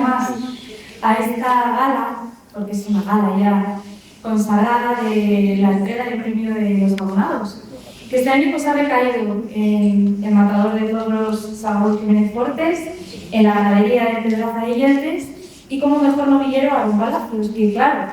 más a esta gala, porque es una gala ya consagrada de la entrega del premio de los abonados, que este año pues ha recaído en el matador de toros Saúl Jiménez Fortes, en la ganadería de Pedraza de Yeltes y como mejor novillero a Aaron Palacios, que claro,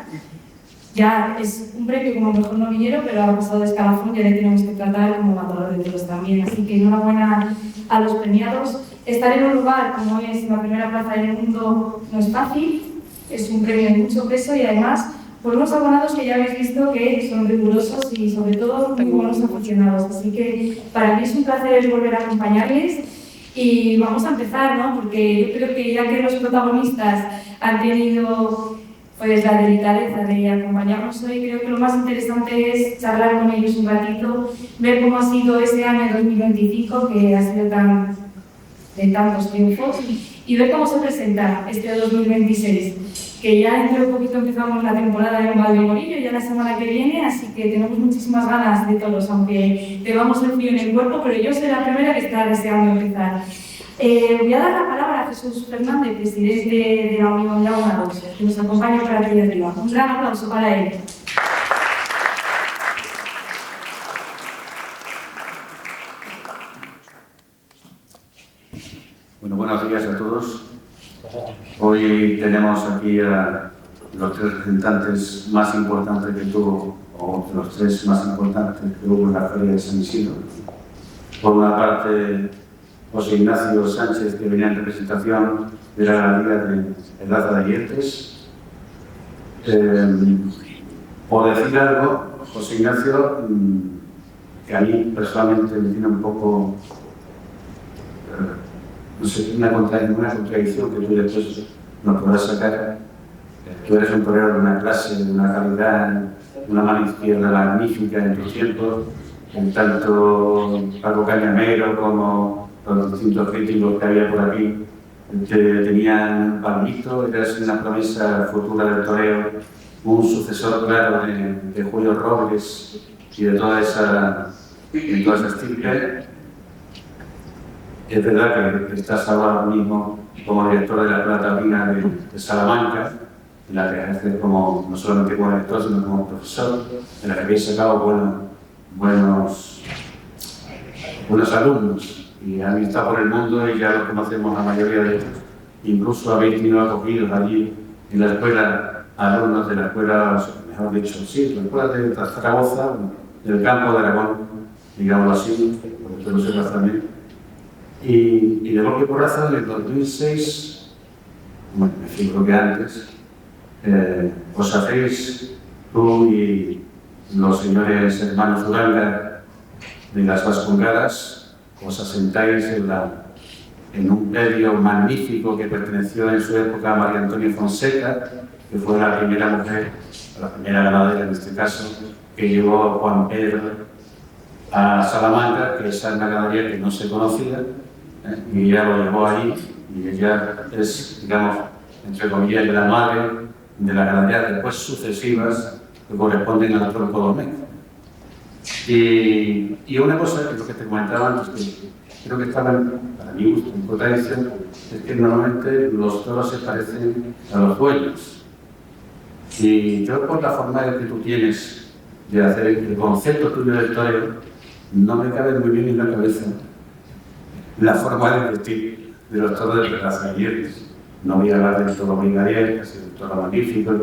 ya es un premio como mejor novillero, pero ha pasado de escalafón y ahora tenemos que tratar como matador de toros también. Así que enhorabuena a los premiados. Estar en un lugar como es la primera plaza del mundo no es fácil, es un premio de mucho peso y además por unos abonados que ya habéis visto que son rigurosos y sobre todo muy buenos aficionados. Así que para mí es un placer volver a acompañarles y vamos a empezar, ¿no? Porque yo creo que ya que los protagonistas han tenido pues la delicadeza de acompañarnos hoy, creo que lo más interesante es charlar con ellos un ratito, ver cómo ha sido este año 2025, que ha sido de tantos triunfos, y ver cómo se presenta este 2026, que ya dentro de poquito empezamos la temporada en Valdemorillo, ya la semana que viene, así que tenemos muchísimas ganas de todos, aunque tengamos el frío en el cuerpo, pero yo soy la primera que está deseando empezar. Voy a dar la palabra a Jesús Fernández, presidente de la Unión de Abonados, que nos acompaña por aquí arriba. Un gran aplauso para él. Bueno, buenos días a todos. Hoy tenemos aquí a los tres representantes más importantes que tuvo, o los tres más importantes que hubo en la Feria de San Isidro. Por una parte, José Ignacio Sánchez, que venía en representación de la ganadería de Pedraza de Yeltes. Por decir algo, José Ignacio, que a mí personalmente me tiene un poco, no sé, una contradicción que tú después nos podrás sacar. Tú eres un torero de una clase, de una calidad, una mano izquierda magnífica en tus tiempos, en tanto Paco Cañamero como los distintos críticos que había por aquí, que tenían palmito, eras una promesa futura del toreo, un sucesor claro de Julio Robles y de toda esa estirpe. Es verdad que estás ahora mismo como director de la Escuela Taurina de Salamanca, en la que ejerces como, no solamente como director, sino como profesor, en la que habéis sacado buenos alumnos y han estado por el mundo y ya los conocemos la mayoría de ellos. Incluso habéis tenido acogidos allí en la escuela alumnos de la escuela, mejor dicho, sí, la escuela de Zaragoza, del campo de Aragón, digámoslo así, porque tú lo sepas también. Y de golpe y porrazo, en el 2006, bueno, me fijo que antes, os hacéis tú y los señores hermanos Uranga de las Vascongadas, os asentáis en un predio magnífico que perteneció en su época a María Antonia Fonseca, que fue la primera mujer, la primera ganadera en este caso, que llevó a Juan Pedro a Salamanca, que esa es una ganadería que no se conocía, y ella lo llevó allí, y ella es, digamos, entre comillas, de la madre de las ganaderías después sucesivas que corresponden al tronco doméstico. Y una cosa, que es lo que te comentaba antes, que creo que estaba, para mi gusto, en contradicción, es que normalmente los toros se parecen a los dueños. Y yo, por la forma que tú tienes de hacer el concepto tuyo del torero, no me cabe muy bien en la cabeza la forma de vestir de los toros de Pedraza de Yeltes. No voy a hablar del toro brigadier, que ha sido un toro magnífico,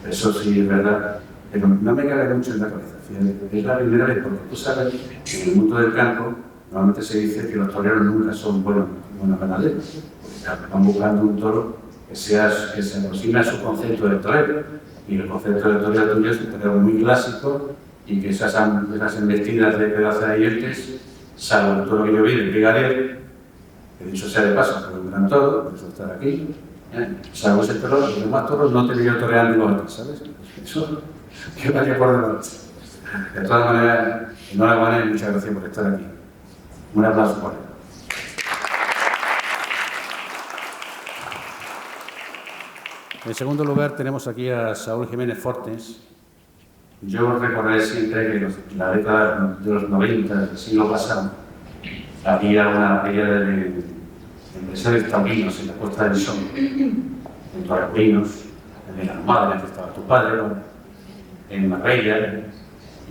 eso sí es verdad, pero no me cabe mucho en la cabeza. Fíjate, es la primera vez, porque tú sabes que en el mundo del campo normalmente se dice que los toreros nunca son buenos ganaderos, porque están buscando un toro que se aproxime a su concepto de torero, y el concepto de torero tuyo es un torero muy clásico, y que esas embestidas de Pedraza de Yeltes, salvo el toro que yo vi, el brigadier, que dicho sea de paso, fue un gran toro, por eso estar aquí, salvo ese toro, los demás toros no te veo toreando antes, ¿sabes? Eso, que vaya por delante. De todas maneras, enhorabuena y muchas gracias por estar aquí. Un aplauso por él. En segundo lugar, tenemos aquí a Saúl Jiménez Fortes. Yo recordaré siempre que en la década de los 90 del siglo pasado había una pelea empresarios taurinos en la Costa del Sol, en Torremolinos, en la Almada, en la que estaba tu padre, en Marbella,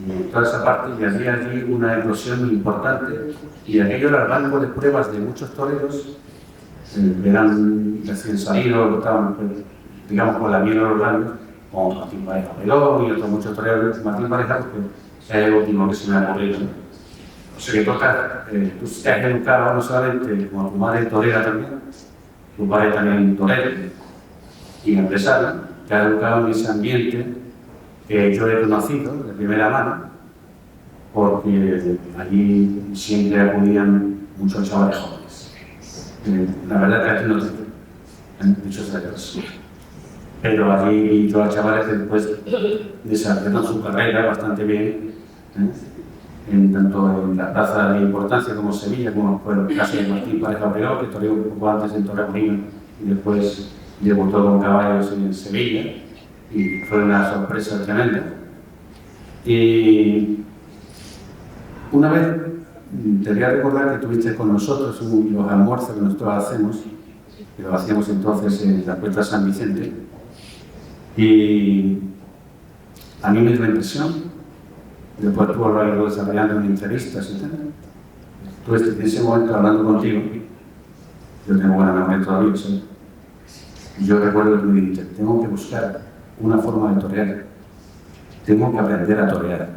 y en toda esa parte, y había allí una explosión importante, y aquello era el banco de pruebas de muchos toreros, eran recién salidos, estaban, digamos, con la miel en los labios, como Martín Pareja Pelón y otros muchos toreros. Martín Pareja, porque es el último que se me ha ocurrido. O sea que toca, tú te has educado no solamente como tu madre torera también, tu padre también torero y empresario, te has educado en ese ambiente que yo he conocido de primera mano, porque allí siempre acudían muchos chavales jóvenes. La verdad que aquí no tengo muchos años. Pero allí yo a chavales que después desarrollaron su carrera bastante bien, tanto en la plaza de importancia como Sevilla, como fue el caso de Martín Pareja Pelón, que toreó un poco antes en Torremolinos y después debutó con caballos en Sevilla, y fue una sorpresa tremenda. Y una vez te voy a recordar que tuviste con nosotros los almuerzos que nosotros hacemos, que lo hacíamos entonces en la Puerta San Vicente, y a mí me dio la impresión, después tú lo has ido desarrollando en entrevistas y tal, tú en ese momento hablando contigo, yo tengo buena memoria todavía, ¿sí? Y yo recuerdo que me dijiste, tengo que buscar una forma de torear, tengo que aprender a torear,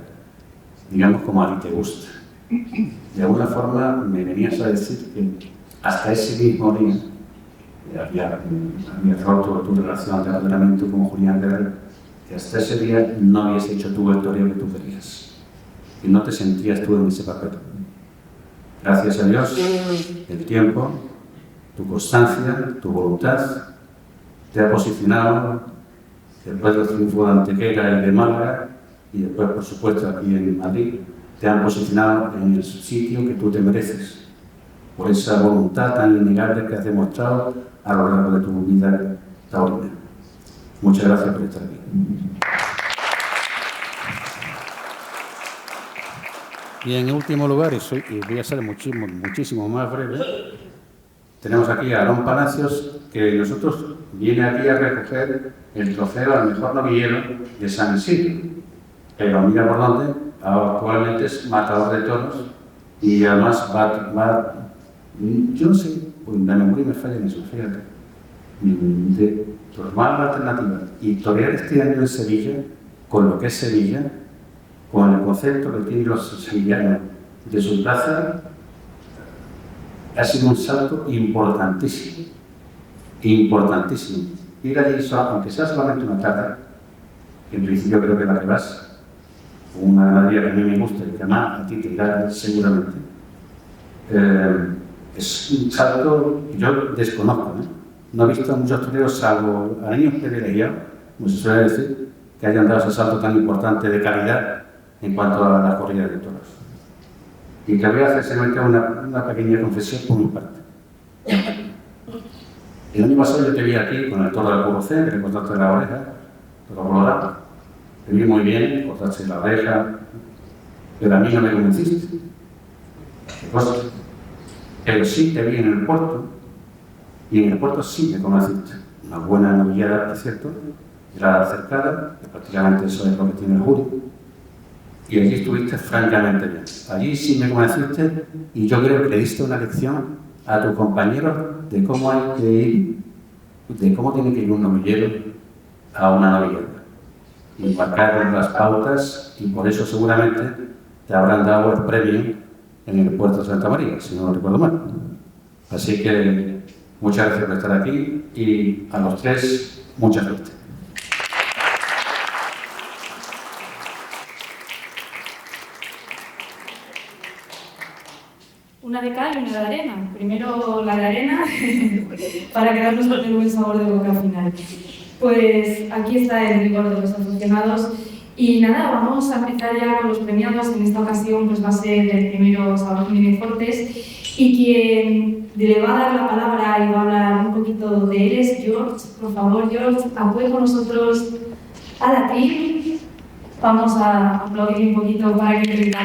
digamos como a ti te gusta. De alguna forma me venías a decir que hasta ese mismo día había roto tu relación de entrenamiento con Julián Guerrero, que hasta ese día no habías hecho tú el toreo que tú querías y no te sentías tú en ese papel. Gracias a Dios, el tiempo, tu constancia, tu voluntad te ha posicionado después del triunfo de Antequera y de Málaga, y después, por supuesto, aquí en Madrid, te han posicionado en el sitio que tú te mereces, por esa voluntad tan innegable que has demostrado a lo largo de tu vida taurina. Muchas gracias por estar aquí. Y en último lugar, y voy a ser muchísimo más breve, tenemos aquí a Aarón Palacios, que nosotros viene aquí a recoger el trofeo al mejor novillero de San Isidro. Pero mira por dónde, actualmente es matador de toros y además yo no sé, pues la memoria me falla en eso, fíjate, de tomar la alternativa y torear este año en Sevilla, con lo que es Sevilla, con el concepto que tienen los sevillanos de su plaza, ha sido un salto importantísimo, importantísimo. Ir allí, aunque sea solamente una tarde, que en principio creo que la que vas, una ganadería que a mí me gusta y que además a ti te irá seguramente, es un salto que yo desconozco, no he visto a muchos toreros, salvo a niños privilegiados, como se suele decir, que hayan dado ese salto tan importante de calidad en cuanto a la corrida de toros. Y que voy a hacer simplemente una pequeña confesión por mi parte. El año pasado yo te vi aquí con el toro del Curro C, que le cortaste la oreja, toro colorado. Te vi muy bien, cortaste la oreja, pero a mí no me convenciste. ¿Qué cosa? Pero sí te vi en el puerto, y en el puerto sí me convenciste. Una buena novillada, es cierto, era cercada, que prácticamente eso es lo que tiene el jury. Y allí estuviste francamente bien. Allí sí me convenciste y yo creo que le diste una lección a tus compañeros de cómo hay que ir, de cómo tiene que ir un novillero a una novillada. Y marcar las pautas, y por eso seguramente te habrán dado el premio en el puerto de Santa María, si no lo recuerdo mal. Así que muchas gracias por estar aquí y a los tres, mucha suerte. Una de cal y una de arena. Primero la de arena para quedarnos con el buen sabor de boca final. Pues aquí está el rigor de los aficionados y nada, vamos a empezar ya con los premiados. En esta ocasión pues va a ser el primero Salvador Jiménez Fortes y quien le va a dar la palabra y va a hablar un poquito de él es George. Por favor, George, acude con nosotros a la tri. Vamos a aplaudir un poquito para que te digan.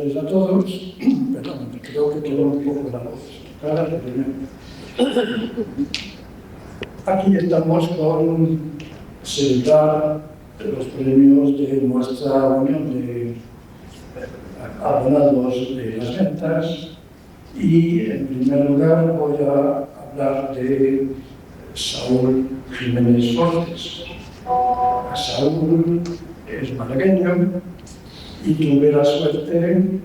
tardes a todos. Perdón, creo que tengo un poco la voz. Aquí estamos con celebrar los premios de nuestra unión de abonados de las ventas y en primer lugar voy a hablar de Saúl Jiménez Fortes. Saúl es malagueño y tuve la suerte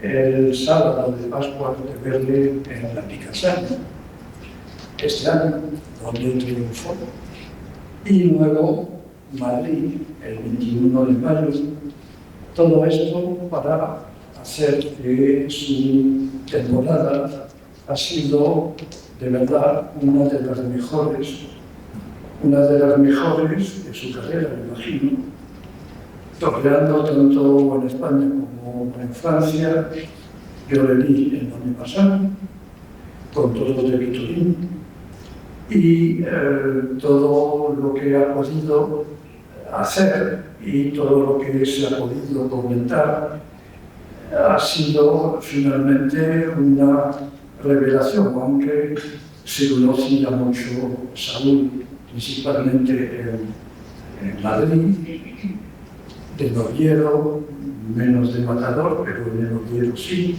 el sábado de Pascua de verle en la Picassana este año, donde triunfó. Y luego Madrid, el 21 de mayo. Todo esto para hacer que su temporada ha sido de verdad una de las mejores de su carrera, me imagino, toreando tanto en España como en Francia. Yo le vi el año pasado con todos de Victorino y todo lo que ha podido hacer y todo lo que se ha podido comentar ha sido finalmente una revelación, aunque se conocía mucho Saúl, principalmente en Madrid, de novillero, menos de matador, pero de novillero sí,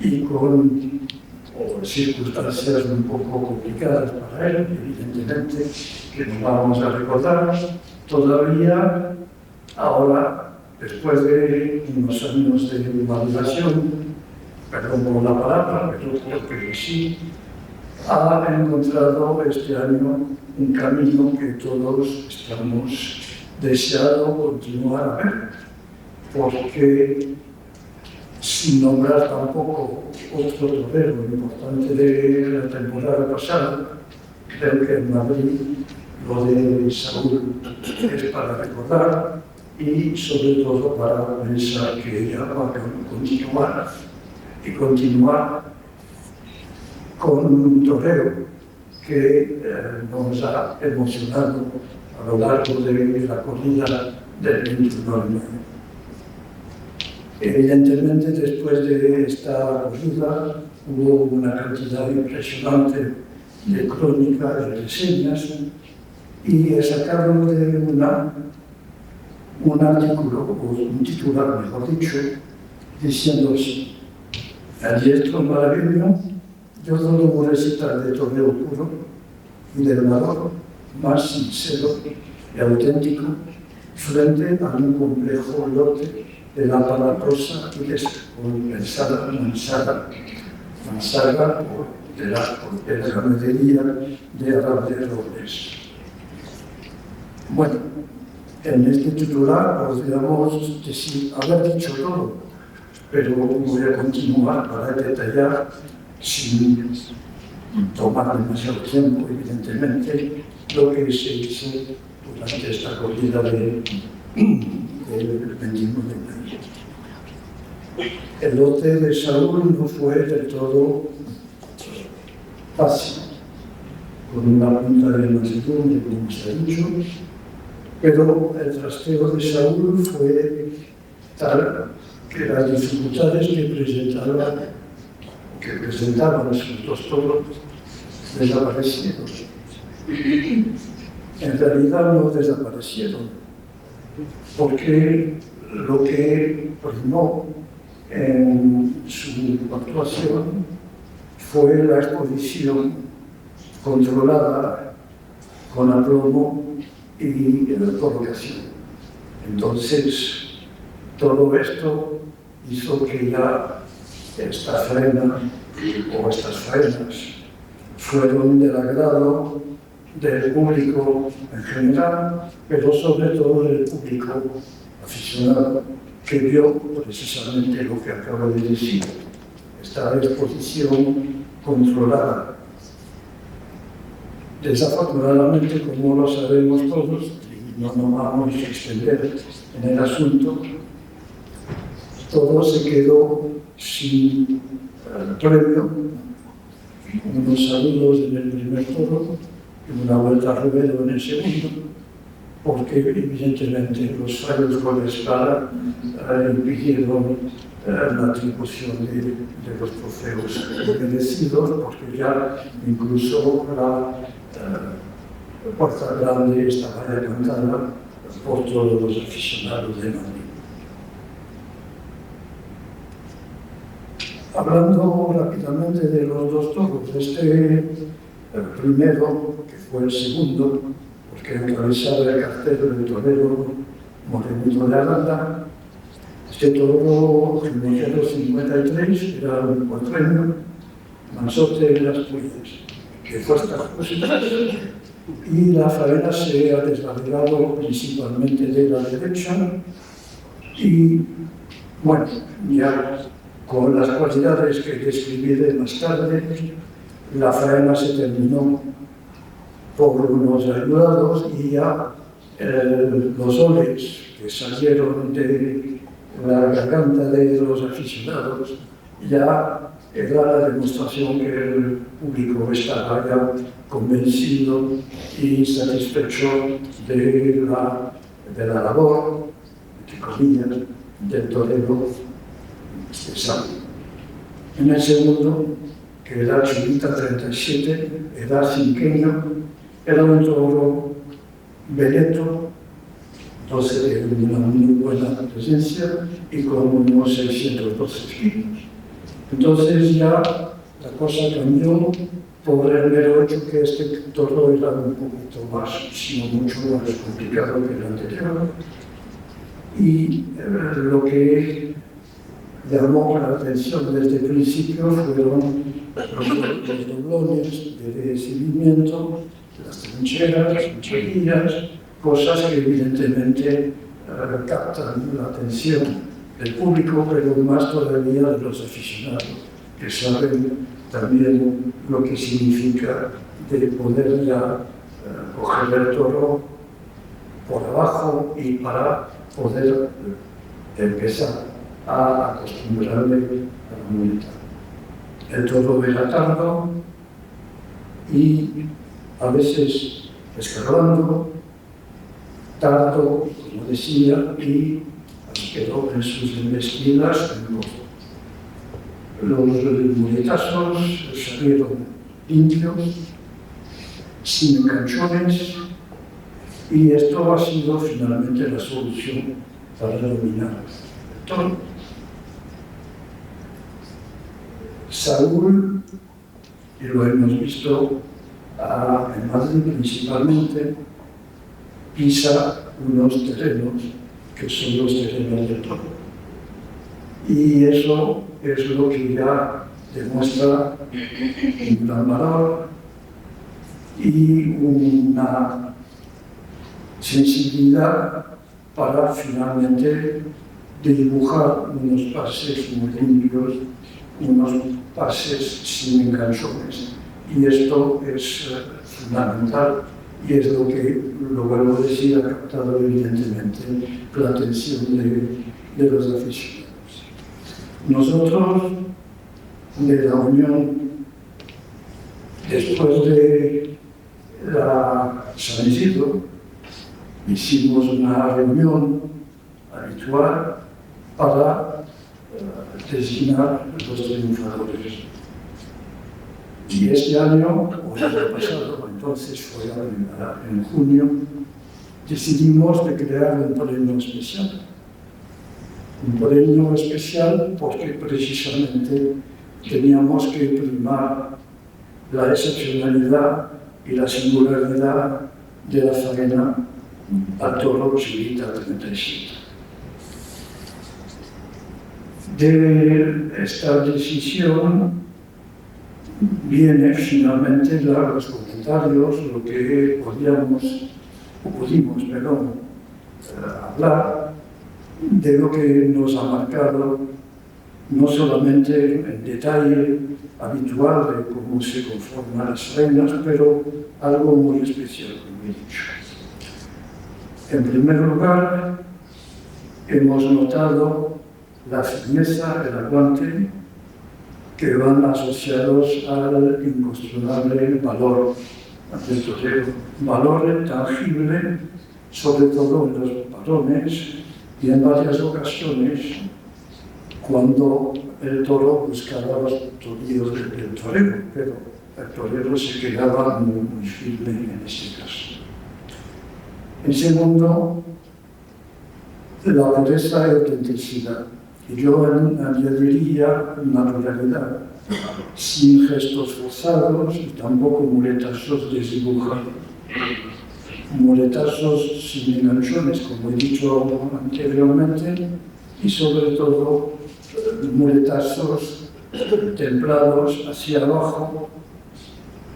y con circunstancias un poco complicadas para él, evidentemente, que nos vamos a recordar todavía ahora, después de unos años de maduración, perdón por la palabra, pero creo que sí, ha encontrado este año un camino que todos estamos deseando continuar a ver, porque sin nombrar tampoco otro torero importante de la temporada pasada, creo que en Madrid lo de Saúl es para recordar y sobre todo para pensar que ella va a continuar con un torero que nos ha emocionado a lo largo de la corrida del 21 de mayo. Evidentemente, después de esta corrida hubo una cantidad impresionante de crónicas, de reseñas, y he sacado de un artículo, o un titular, mejor dicho, diciendo así: al diestro malagueño, yo solo voy a recitar de torneo puro y del valor más sincero y auténtico frente a un complejo lote de la palaprosa y descompensada mansaga de la ganadería de Arabia Robles. Bueno, en este titular podríamos haber dicho todo, pero voy a continuar para detallar, sin tomar demasiado tiempo, evidentemente, lo que se hizo durante esta corrida del 21 de mayo. El lote de Saúl no fue del todo fácil, con una punta de mansedumbre, como se ha dicho, pero el trasteo de Saúl fue tal que las dificultades que presentaban esos dos toros desaparecieron. En realidad no desaparecieron, porque lo que primó en su actuación fue la exposición controlada con aplomo y la colocación. Entonces, todo esto hizo que ya esta frena o estas frenas fueron del agrado del público en general, pero sobre todo del público aficionado, que vio precisamente lo que acabo de decir, esta exposición controlada. Desafortunadamente, como lo sabemos todos, y no nos vamos a extender en el asunto, todo se quedó sin premio, unos saludos en el primer toro y una vuelta a ruedo en el segundo, porque evidentemente los fallos con la espada impidieron la atribución de los trofeos merecidos, porque ya incluso la Puerta Grande estaba ya cantada por todos los aficionados de Madrid. Hablando rápidamente de los dos toros, el primero, que fue el segundo, porque encabezaba el cartel del torero Morenito de Aranda, este toro, el número 53, era un cuatreño, Manzote de las Puyas, que fue hasta y la faena se ha desarrollado principalmente de la derecha y, bueno, ya con las cualidades que describiré más tarde, la faena se terminó por unos ayudados y ya los oles que salieron de la garganta de los aficionados ya era la demostración que el público estaba ya convencido y satisfecho de la labor, entre comillas, del torero cesano. En el segundo, que era Chulita 37, era cinqueño, era un toro veleto, entonces de una muy buena presencia y con unos 612 kilos. Entonces ya la cosa cambió por el mero hecho que este toro era un poquito más, sino mucho más complicado que el anterior. Y lo que llamó la atención desde el principio fueron los doblones de seguimiento, las trincheras, trincherías, cosas que evidentemente captan la atención del público, pero más todavía de los aficionados, que saben también lo que significa de poder ya coger el toro por abajo y para poder empezar a acostumbrarle a la muleta. El toro era tardo y a veces escarbando, tardo, como decía, y quedó en sus embestidas en gozo. Los muletazos salieron limpios, sin enganchones, y esto ha sido finalmente la solución para dominar el toro. Saúl, y lo hemos visto en Madrid principalmente, pisa unos terrenos que son los terrenos del toro. Y eso es lo que ya demuestra un gran valor y una sensibilidad para finalmente dibujar unos pases muy limpios, unos pases sin enganchones. Y esto es fundamental y es lo que, lo vuelvo a decir, ha captado evidentemente la atención de los aficionados. Nosotros, de la Unión, después de San Isidro, hicimos una reunión habitual para designar los triunfadores. Y este año, o el año pasado, entonces fue en junio, decidimos de crear un premio especial. Un premio especial porque precisamente teníamos que primar la excepcionalidad y la singularidad de la faena al toro Chulita 37. De esta decisión viene finalmente los comentarios, lo que pudimos hablar de lo que nos ha marcado, no solamente el detalle habitual de cómo se conforman las faenas, pero algo muy especial, como he dicho. En primer lugar, hemos notado la firmeza, el aguante, que van asociados al incuestionable valor del torero, valor tangible, sobre todo en los varones, y en varias ocasiones cuando el toro buscaba los tobillos del torero, pero el torero se quedaba muy firme en este caso. En segundo, la pureza y autenticidad. Y yo añadiría naturalidad, sin gestos forzados y tampoco muletazos desdibujados. Muletazos sin enganchones, como he dicho anteriormente, y sobre todo muletazos templados hacia abajo,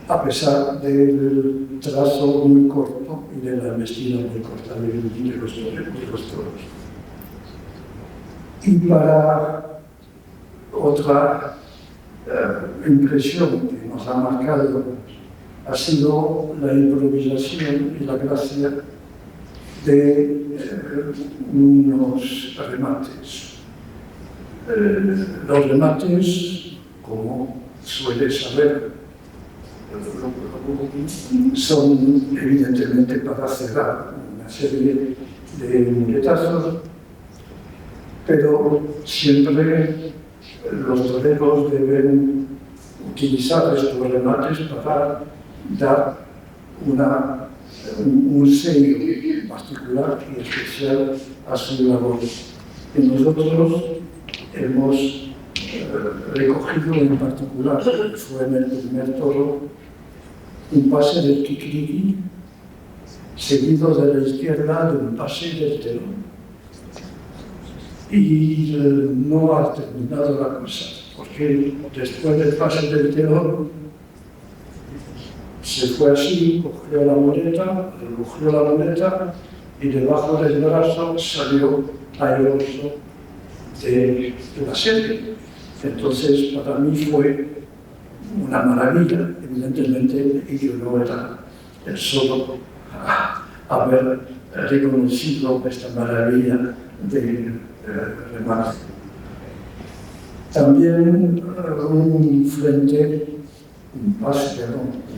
a pesar del trazo muy corto y de la embestida muy corta de los toros. Y para otra impresión que nos ha marcado ha sido la improvisación y la gracia de unos remates. Los remates, como suele saber, son evidentemente para cerrar una serie de muletazos, pero siempre los toreros deben utilizar estos remates para dar un sello particular y especial a su labor. Y nosotros hemos recogido en particular, fue en el primer toro, un pase del kikiriki seguido de la izquierda de un pase del telón. Y no ha terminado la cosa, porque después del pase del telón se fue así, cogió la muleta y debajo del brazo salió airoso de la serie. Entonces, para mí fue una maravilla, evidentemente, y yo no era el solo a haber reconocido esta maravilla de remate. También un frente, un pase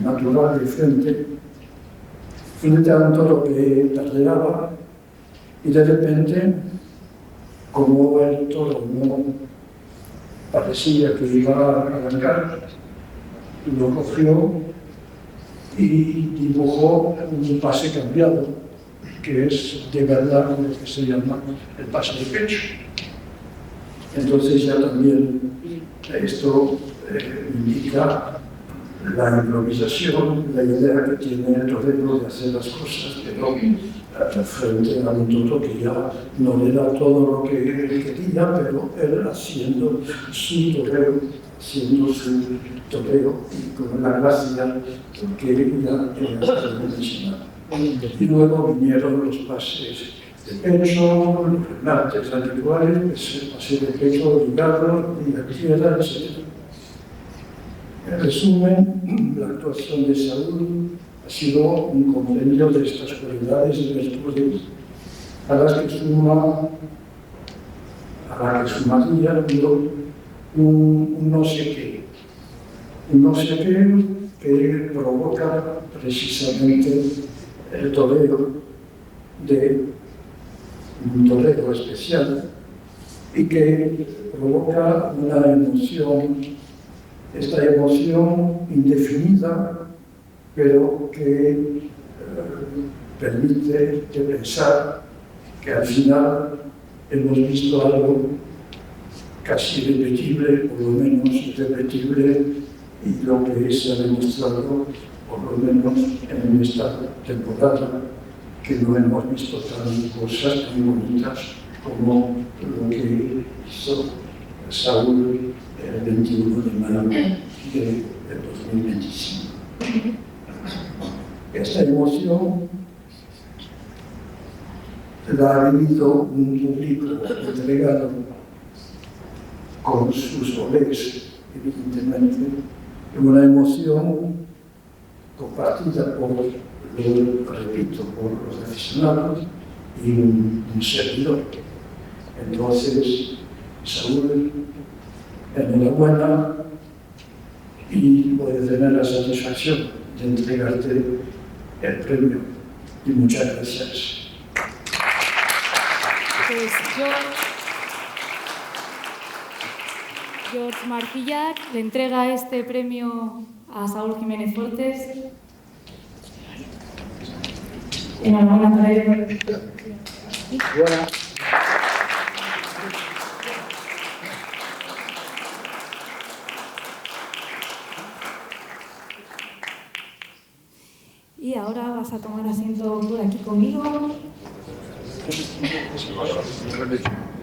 natural de frente a un toro que tardeaba, y de repente, como el toro no parecía que iba a arrancar, lo cogió y dibujó un pase cambiado, que es de verdad lo que se llama el pase de pecho. Entonces ya también esto indica la improvisación, la idea que tiene el torero de hacer las cosas, pero frente a un toro que ya no le da todo lo que él quería, pero él haciendo su torero y con la gracia que ella mencionaba. Y luego vinieron los pases de pecho, los remates habituales, el pase de pecho ligado y la izquierda, etc. En resumen, la actuación de Saúl ha sido un compendio de estas cualidades y virtudes a las que sumaría un no sé qué. Un no sé qué que provoca precisamente el toreo de un torero especial y que provoca una emoción, esta emoción indefinida, pero que permite pensar que al final hemos visto algo casi irrepetible, por lo menos irrepetible, y lo que se ha demostrado, por lo menos en esta temporada, que no hemos visto cosas tan bonitas como lo que hizo Saúl el 21 de mayo de 2025. Esta emoción la ha vivido un público entregado con sus olés, evidentemente, una emoción compartida por, repito, por los aficionados y un servidor. Entonces, Saúl, enhorabuena, y voy a tener la satisfacción de entregarte el premio. Y muchas gracias. Pues yo George Martillac le entrega este premio a Saúl Jiménez Fortes. Enhorabuena para él. Y ahora vas a tomar asiento por aquí conmigo.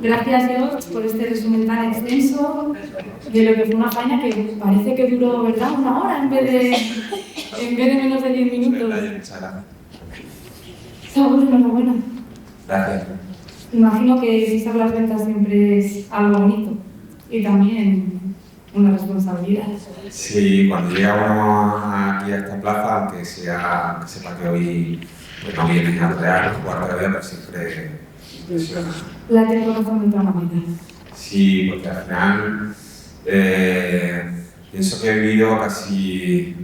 Gracias, George, por este resumen tan extenso de lo que fue una faena que parece que duró, ¿verdad?, 1 hora en vez de menos de 10 minutos. Saúl, enhorabuena. Gracias. Imagino que pisar las ventas siempre es algo bonito y también una responsabilidad. Sí, cuando llega uno aquí a esta plaza, aunque sepa que hoy pues, no viene a real, jugar todavía, pero siempre impresiona. La tengo razón de otra manera. Sí, porque al final pienso que he vivido casi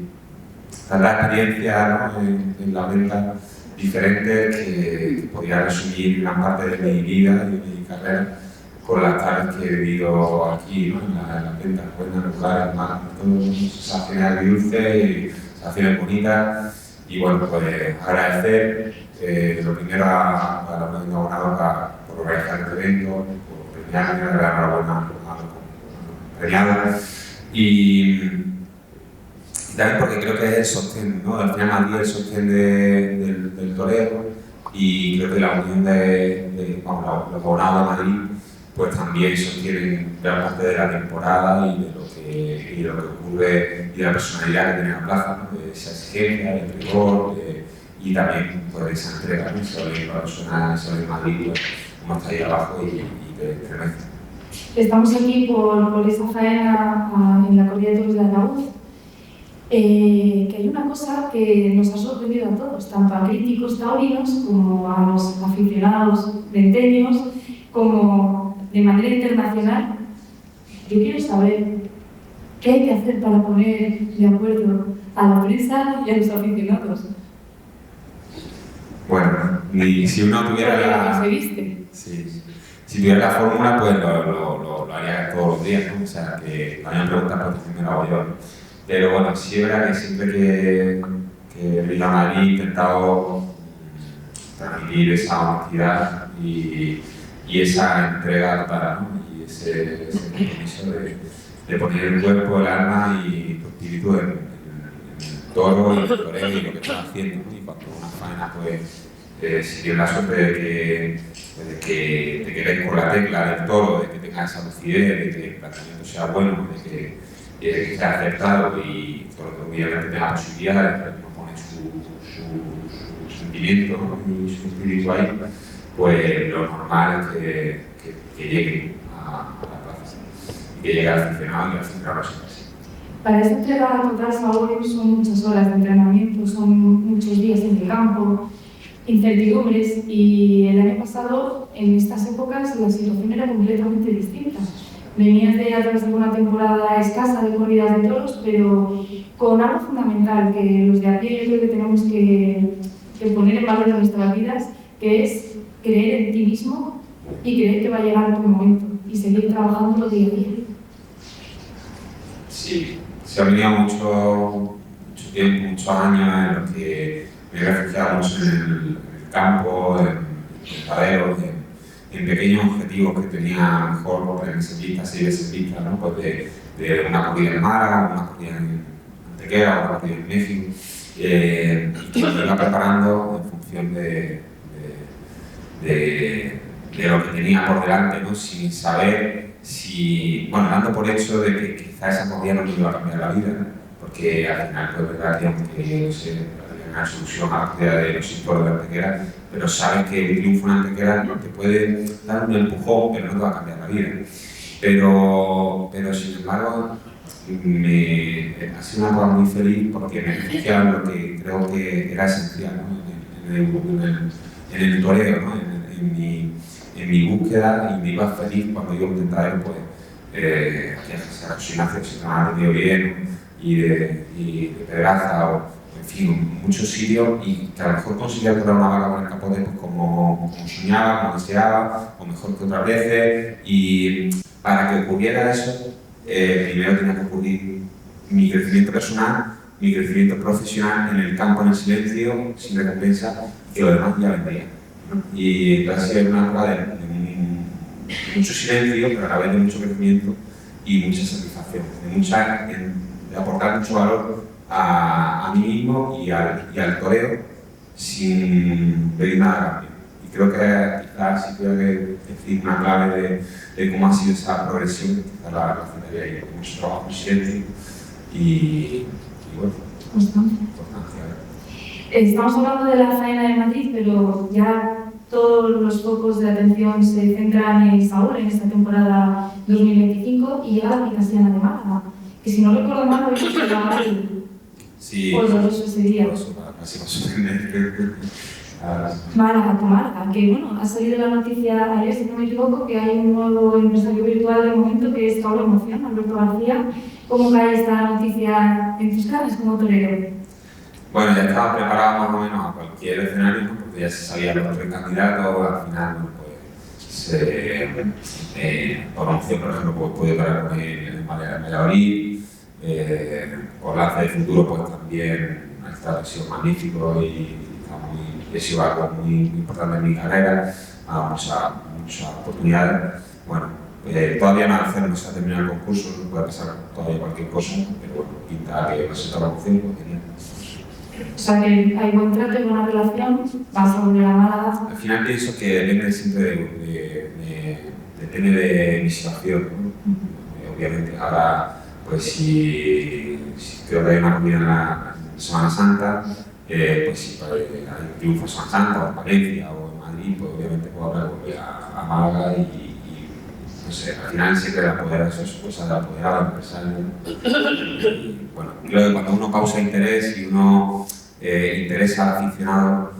tanta experiencia, ¿no?, en la venta diferente que podría resumir gran parte de mi vida y de mi carrera con las tardes que he vivido aquí, ¿no?, en las ventas buenas, lugares, más, sensaciones agridulces y sensaciones bonitas. Y bueno, pues agradecer lo primero a la Organización Abonado por organizar este evento, por premiarme, dar la enhorabuena a los premiados. Y también porque creo que es el sostén, ¿no? Al final Madrid es el sostén del toreo, y creo que la unión los abonados de Madrid pues también sostienen gran parte de la temporada y de lo que ocurre y de la personalidad que tiene la plaza, ¿no?, de esa exigencia, del rigor y también pues, esa entrega, ¿no?, se oye para personal, se oye en Madrid, pues, como está ahí abajo y te estremece. Estamos aquí por esa faena en la corrida de toros de Araúz. Que hay una cosa que nos ha sorprendido a todos, tanto a críticos taurinos como a los aficionados venteños, como de manera internacional. Yo quiero saber qué hay que hacer para poner de acuerdo a la prensa y a los aficionados. Bueno, si uno tuviera si tuviera la fórmula, pues lo haría todos los días, ¿no? O sea, que me preguntas por qué me lo hago yo. Pero bueno, sí es verdad que siempre que he venido a Madrid he intentado transmitir esa honestidad y esa entrega total, ¿no?, y ese compromiso de poner el cuerpo, el alma y tu espíritu en el toro y el toreo y lo que estás haciendo, ¿no? Y cuando una faena, pues, si tienes la suerte de que des con la tecla del toro, de que tengas esa lucidez, de que el planteamiento sea bueno, de que esté aceptado y todo lo que obviamente tenga posibilidades, pero que no pone su sentimiento, ¿no?, y su espíritu ahí, pues lo normal es que llegue a la plaza y que llegue al aficionado y al aficionado así. Para esta entrega total, Saúl, son muchas horas de entrenamiento, son muchos días en el campo, incertidumbres, y el año pasado, en estas épocas, la situación era completamente distinta. Venías de atrás de una temporada escasa de corridas de toros, pero con algo fundamental que los de a pie yo creo que tenemos que poner en valor en nuestras vidas, que es creer en ti mismo y creer que va a llegar tu momento y seguir trabajando día a día. Sí, se ha venido mucho tiempo, muchos años en los que me he refugiado mucho en el campo, en el padero, en pequeños objetivos que tenía a lo mejor en Sevilla, 6 de Sevilla, ¿no?, pues de una corrida en Málaga, una corrida en Antequera, una corrida en México, y que me iba preparando en función de lo que tenía por delante, ¿no?, sin saber dando por hecho de que quizás esa corrida no me iba a cambiar la vida, ¿no?, porque al final pues verdad que aunque no sé, una solución a la corrida de los sectores de Antequera, pero sabes que el triunfo en Antequera te puede dar un empujón, pero no te va a cambiar la vida. Pero sin embargo, ha sido una cosa muy feliz porque me refugiaba en lo que creo que era esencial, ¿no?, en el toreo, ¿no?, en mi búsqueda, y me iba feliz cuando iba a intentar, pues, esa aproximación se me ha entendido bien, y de Pedraza, o en fin, muchos sitios, y que a lo mejor conseguía correr una vaca con el capote pues, como soñaba, como deseaba, o mejor que otras veces, y para que ocurriera eso, primero tenía que ocurrir mi crecimiento personal, mi crecimiento profesional en el campo, en el silencio, sin recompensa, que lo demás ya vendría. Y ha sido una época de mucho silencio, pero a la vez de mucho crecimiento y mucha satisfacción, de aportar mucho valor a mí mismo y al toreo sin pedir nada a cambio. Y creo que quizás si tuviera que decir una clave de cómo ha sido esa progresión, quizás la citaría ahí, con mucho trabajo en silencio y bueno, Constancia. Estamos hablando de la faena de Madrid, pero ya todos los focos de atención se centran en Saúl en esta temporada 2025 y llega la Castellana de Málaga, que si no recuerdo mal habéis hecho sí, doloroso ese día. Casi va a sorprender. Málaga, tu Málaga, que bueno, ha salido la noticia ayer, si no me equivoco, que hay un nuevo empresario virtual de momento que es Pablo Emoción, Alberto García. ¿Cómo cae esta noticia en tus caras como torero? Bueno, ya estaba preparado más o menos a cualquier escenario, ¿no? Porque ya se sabía los tres candidatos, al final, bueno, pues, por opción, por ejemplo, pues, pude parar con él en Valladolid, por Lance de Futuro, pues también ha sido magnífico y ha sido algo muy importante en mi carrera, ha dado muchas oportunidades. Bueno, todavía no se ha terminado el concurso, puede pasar todavía cualquier cosa, pero bueno, pinta que va a ser toda la opción, pues genial. O sea que hay buen trato y buena relación, vas a volver a Málaga. Al final pienso que depende siempre depende de mi situación, ¿no? Obviamente ahora, pues si creo que hay una comida en la Semana Santa, pues si hay triunfo en Semana Santa o en Valencia o en Madrid, pues obviamente puedo volver a Málaga y no sé, al final siempre la poder eso es cosa de apoderar al empresario. Y, bueno, creo que cuando uno causa interés y uno interesa al aficionado,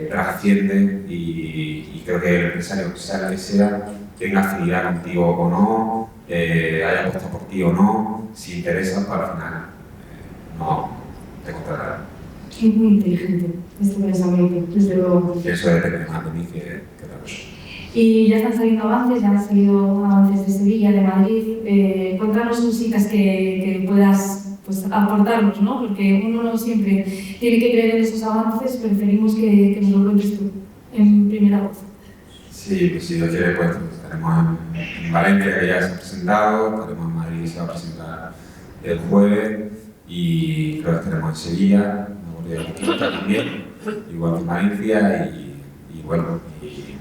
trasciende y creo que el empresario, sea el que sea, tenga afinidad contigo o no, haya puesto por ti o no, si interesa, para al final no te contratarán. Es muy inteligente este pensamiento, desde luego. Eso depende más de mí que otra cosa. Y ya están saliendo avances, ya han salido avances de Sevilla, de Madrid. Cuéntanos cositas que puedas pues, aportarnos, ¿no? Porque uno no siempre tiene que creer en esos avances, preferimos que nos lo cuentes tú en primera voz. Sí, pues si Dios quiere, pues estaremos en Valencia, que ya se ha presentado, estaremos en Madrid, que se va a presentar el jueves, y creo que estaremos en Sevilla, también, igual que en Valencia, y bueno, y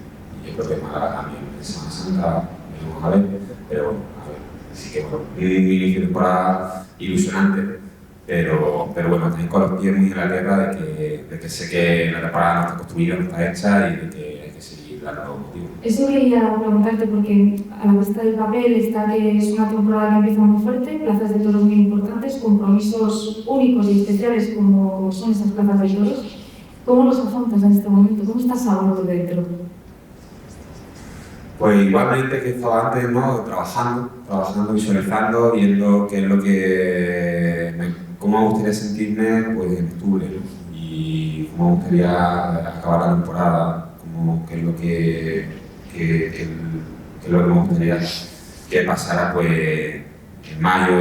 yo creo que en Málaga también, en Semana Santa, veremos a ver, pero bueno, a ver. Así que bueno, un inicio de temporada ilusionante, pero bueno, también con los pies muy en la tierra de que sé que la temporada no está construida, no está hecha y de que hay que seguir dando motivos. Eso quería preguntarte porque a la vista del papel está que es una temporada que empieza muy fuerte, plazas de toros muy importantes, compromisos únicos y especiales como son esas plazas de toros. ¿Cómo los afrontas en este momento? ¿Cómo estás ahora por dentro? Pues igualmente que estaba antes, ¿no? Trabajando, visualizando, viendo qué es lo que cómo me gustaría sentirme pues, en octubre, ¿no? Y cómo me gustaría acabar la temporada, qué es lo que me gustaría que pasara pues, en mayo,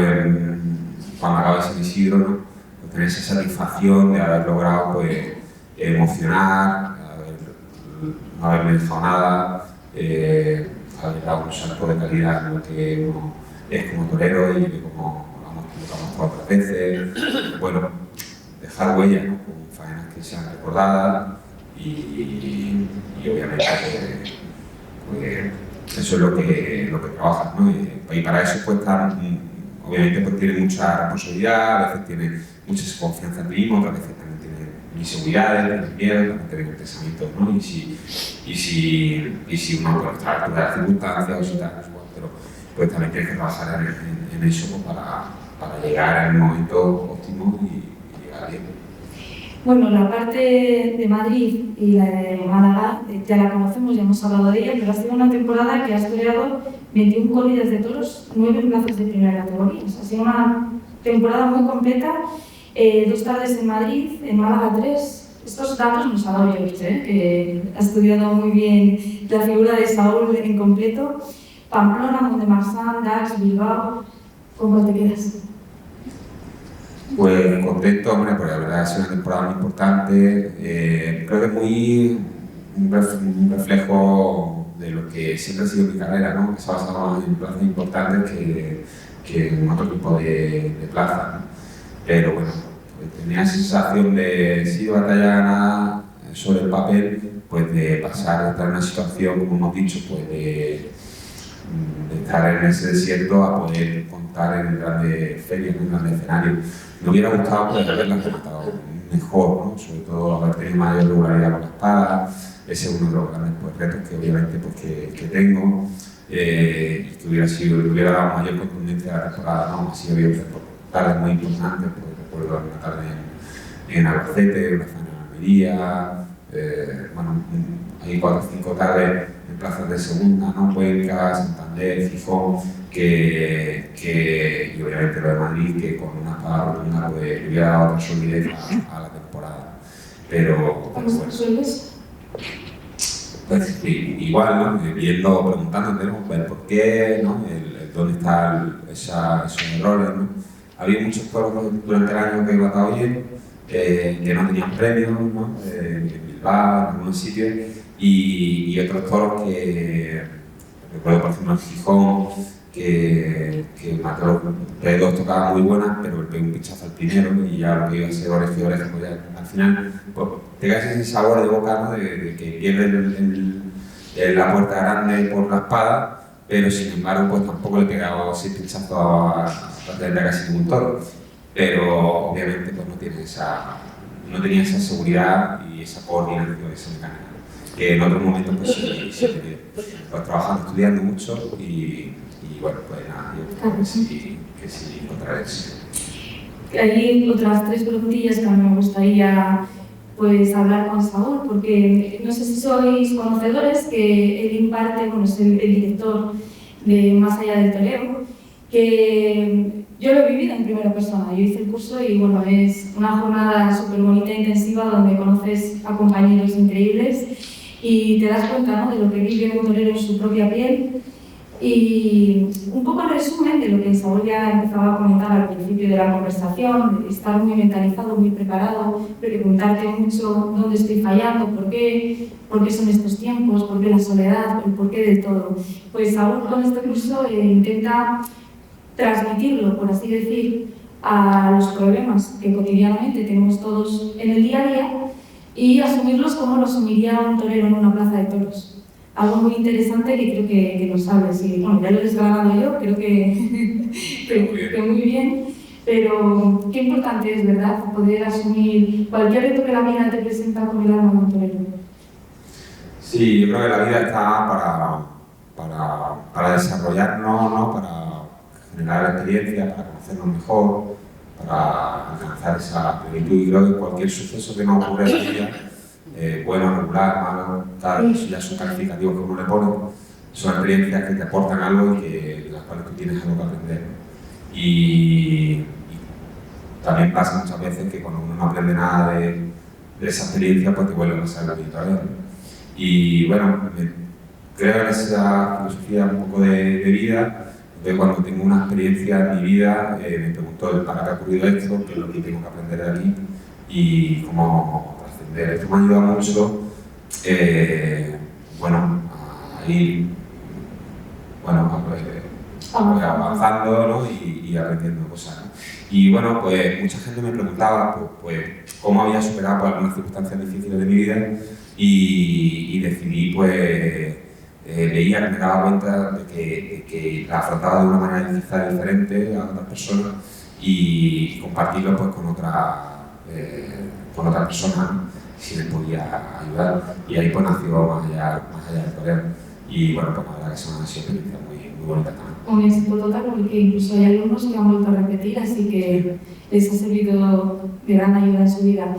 cuando acabe San Isidro, ¿no? Pues tener esa satisfacción de haber logrado pues, emocionar, no haberme dejado nada, haber dado un salto de calidad en lo que uno es como torero y de cómo hemos equivocado otras veces. Bueno, dejar huella, ¿no? Con faenas que sean recordadas y obviamente pues, eso es lo que trabajas, ¿no? Y para eso pues obviamente pues tiene mucha responsabilidad, a veces tiene mucha confianza en ti mismo, otras veces también tiene inseguridades, tiene miedo, también tiene pensamientos, ¿no? Y si uno puede estar en las circunstancias o si tal, pero pues también tienes que trabajar en eso pues, para llegar al momento óptimo y llegar bien. Bueno, la parte de Madrid y la de Málaga ya la conocemos, ya hemos hablado de ella, pero ha sido una temporada que has toreado 21 corridas de toros, 9 plazas de primera categoría. O sea, ha sido una temporada muy completa, 2 tardes en Madrid, en Málaga 3. Estos datos nos ha dado George, que ha estudiado muy bien la figura de Saúl en completo. Pamplona, Mont-de-Marsan, Dax, Bilbao. ¿Con cuál te quedas? Pues contento, hombre, porque la verdad ha sido una temporada muy importante. Creo que es muy un reflejo de lo que siempre ha sido mi carrera, ¿no? Que se ha basado en plazas importantes que en otro tipo de plazas, ¿no? Pero bueno, tenía esa sensación de, si batalla ganada sobre el papel, pues de pasar de estar en una situación, como hemos dicho, pues de estar en ese desierto a poder contar en grandes ferias, en grandes escenarios. Me hubiera gustado poder haberlas rematado mejor, ¿no? Sobre todo haber tenido mayor regularidad con la espada. Ese es uno de los grandes retos que obviamente pues, que tengo, y que hubiera dado mayor contundencia a la temporada, ¿no? Así había tardes muy importantes, pues recuerdo una tarde en Albacete, una zona en Almería, bueno, hay 4 o 5 tardes en plazas de segunda, ¿no? Cuenca, Santander, Gijón, y obviamente lo de Madrid, que con una espada rotunda pues, le hubiera dado otra solidez a la temporada. Pero ¿Cómo sueles? pues sí, igual, ¿no? Viendo, preguntándote, ¿no? Ver por qué, ¿no? Dónde están esos errores, ¿no? Había muchos toros durante el año que he tratado bien, que no tenían premios, ¿no? En Bilbao, en algunos sitios, y otros toros que, recuerdo por ejemplo en Gijón, que Mateo P2 tocaba muy buenas, pero le pegó un pinchazo al primero y ya lo que iba a ser oreja y oreja, pues ya, al final pues, te quedas ese sabor de boca, ¿no? de que pierdes la puerta grande por la espada, pero sin embargo pues tampoco le pegaba 6 pinchazos a prácticamente casi ningún toro, pero obviamente pues no tenía esa seguridad y esa coordinación, esa mecánica, que en otros momentos pues sí tenía. Pues trabajando, estudiando mucho y bueno, pues nada, yo creo que sí encontraré eso. Hay otras 3 preguntillas que a mí me gustaría pues, hablar con Saúl, porque no sé si sois conocedores que él imparte, bueno, es el director de Más allá del toreo, que yo lo he vivido en primera persona. Yo hice el curso y bueno, es una jornada súper bonita e intensiva donde conoces a compañeros increíbles y te das cuenta, ¿no? De lo que vive un torero en su propia piel. Y un poco en resumen de lo que Saúl ya empezaba a comentar al principio de la conversación, estar muy mentalizado, muy preparado, preguntarte mucho dónde estoy fallando, por qué son estos tiempos, por qué la soledad, el por qué del todo. Pues Saúl con este curso intenta transmitirlo, por así decir, a los problemas que cotidianamente tenemos todos en el día a día y asumirlos como lo asumiría un torero en una plaza de toros. Algo muy interesante que creo que lo sabes, y bueno, ya lo he desgranado yo, creo que muy bien, pero qué importante es, ¿verdad?, poder asumir cualquier reto que la vida te presenta con el alma de un torero. Sí, yo creo que la vida está para desarrollarnos, ¿no? Para generar experiencia, para conocernos mejor, para alcanzar esa plenitud, y creo que cualquier suceso que nos ocurre en la vida, bueno, regular, malo, claro, eso ya son calificativos que uno le pone, son experiencias que te aportan algo y de las cuales tú tienes algo que aprender. Y también pasa muchas veces que cuando uno no aprende nada de esa experiencia, pues te vuelve a pasar la vida otra vez. Y bueno, creo en esa filosofía un poco de vida, de cuando tengo una experiencia en mi vida, me pregunto para qué ha ocurrido esto, qué es lo que tengo que aprender de aquí y cómo trascender. Esto me ha ayudado mucho, bueno, a ir avanzando, ¿no? y aprendiendo cosas, ¿no? Y bueno, pues mucha gente me preguntaba pues, cómo había superado pues, algunas circunstancias difíciles de mi vida y decidí, pues, leía, me daba cuenta de que la afrontaba de una manera quizás diferente a otras personas y compartirlo pues, con otra persona si les podía ayudar. Y ahí pues nació Más allá del toreo. Y bueno, pues la verdad que son una experiencia muy bonita también. Un éxito total, porque incluso hay alumnos que han vuelto a repetir, así que les ha servido de gran ayuda en su vida.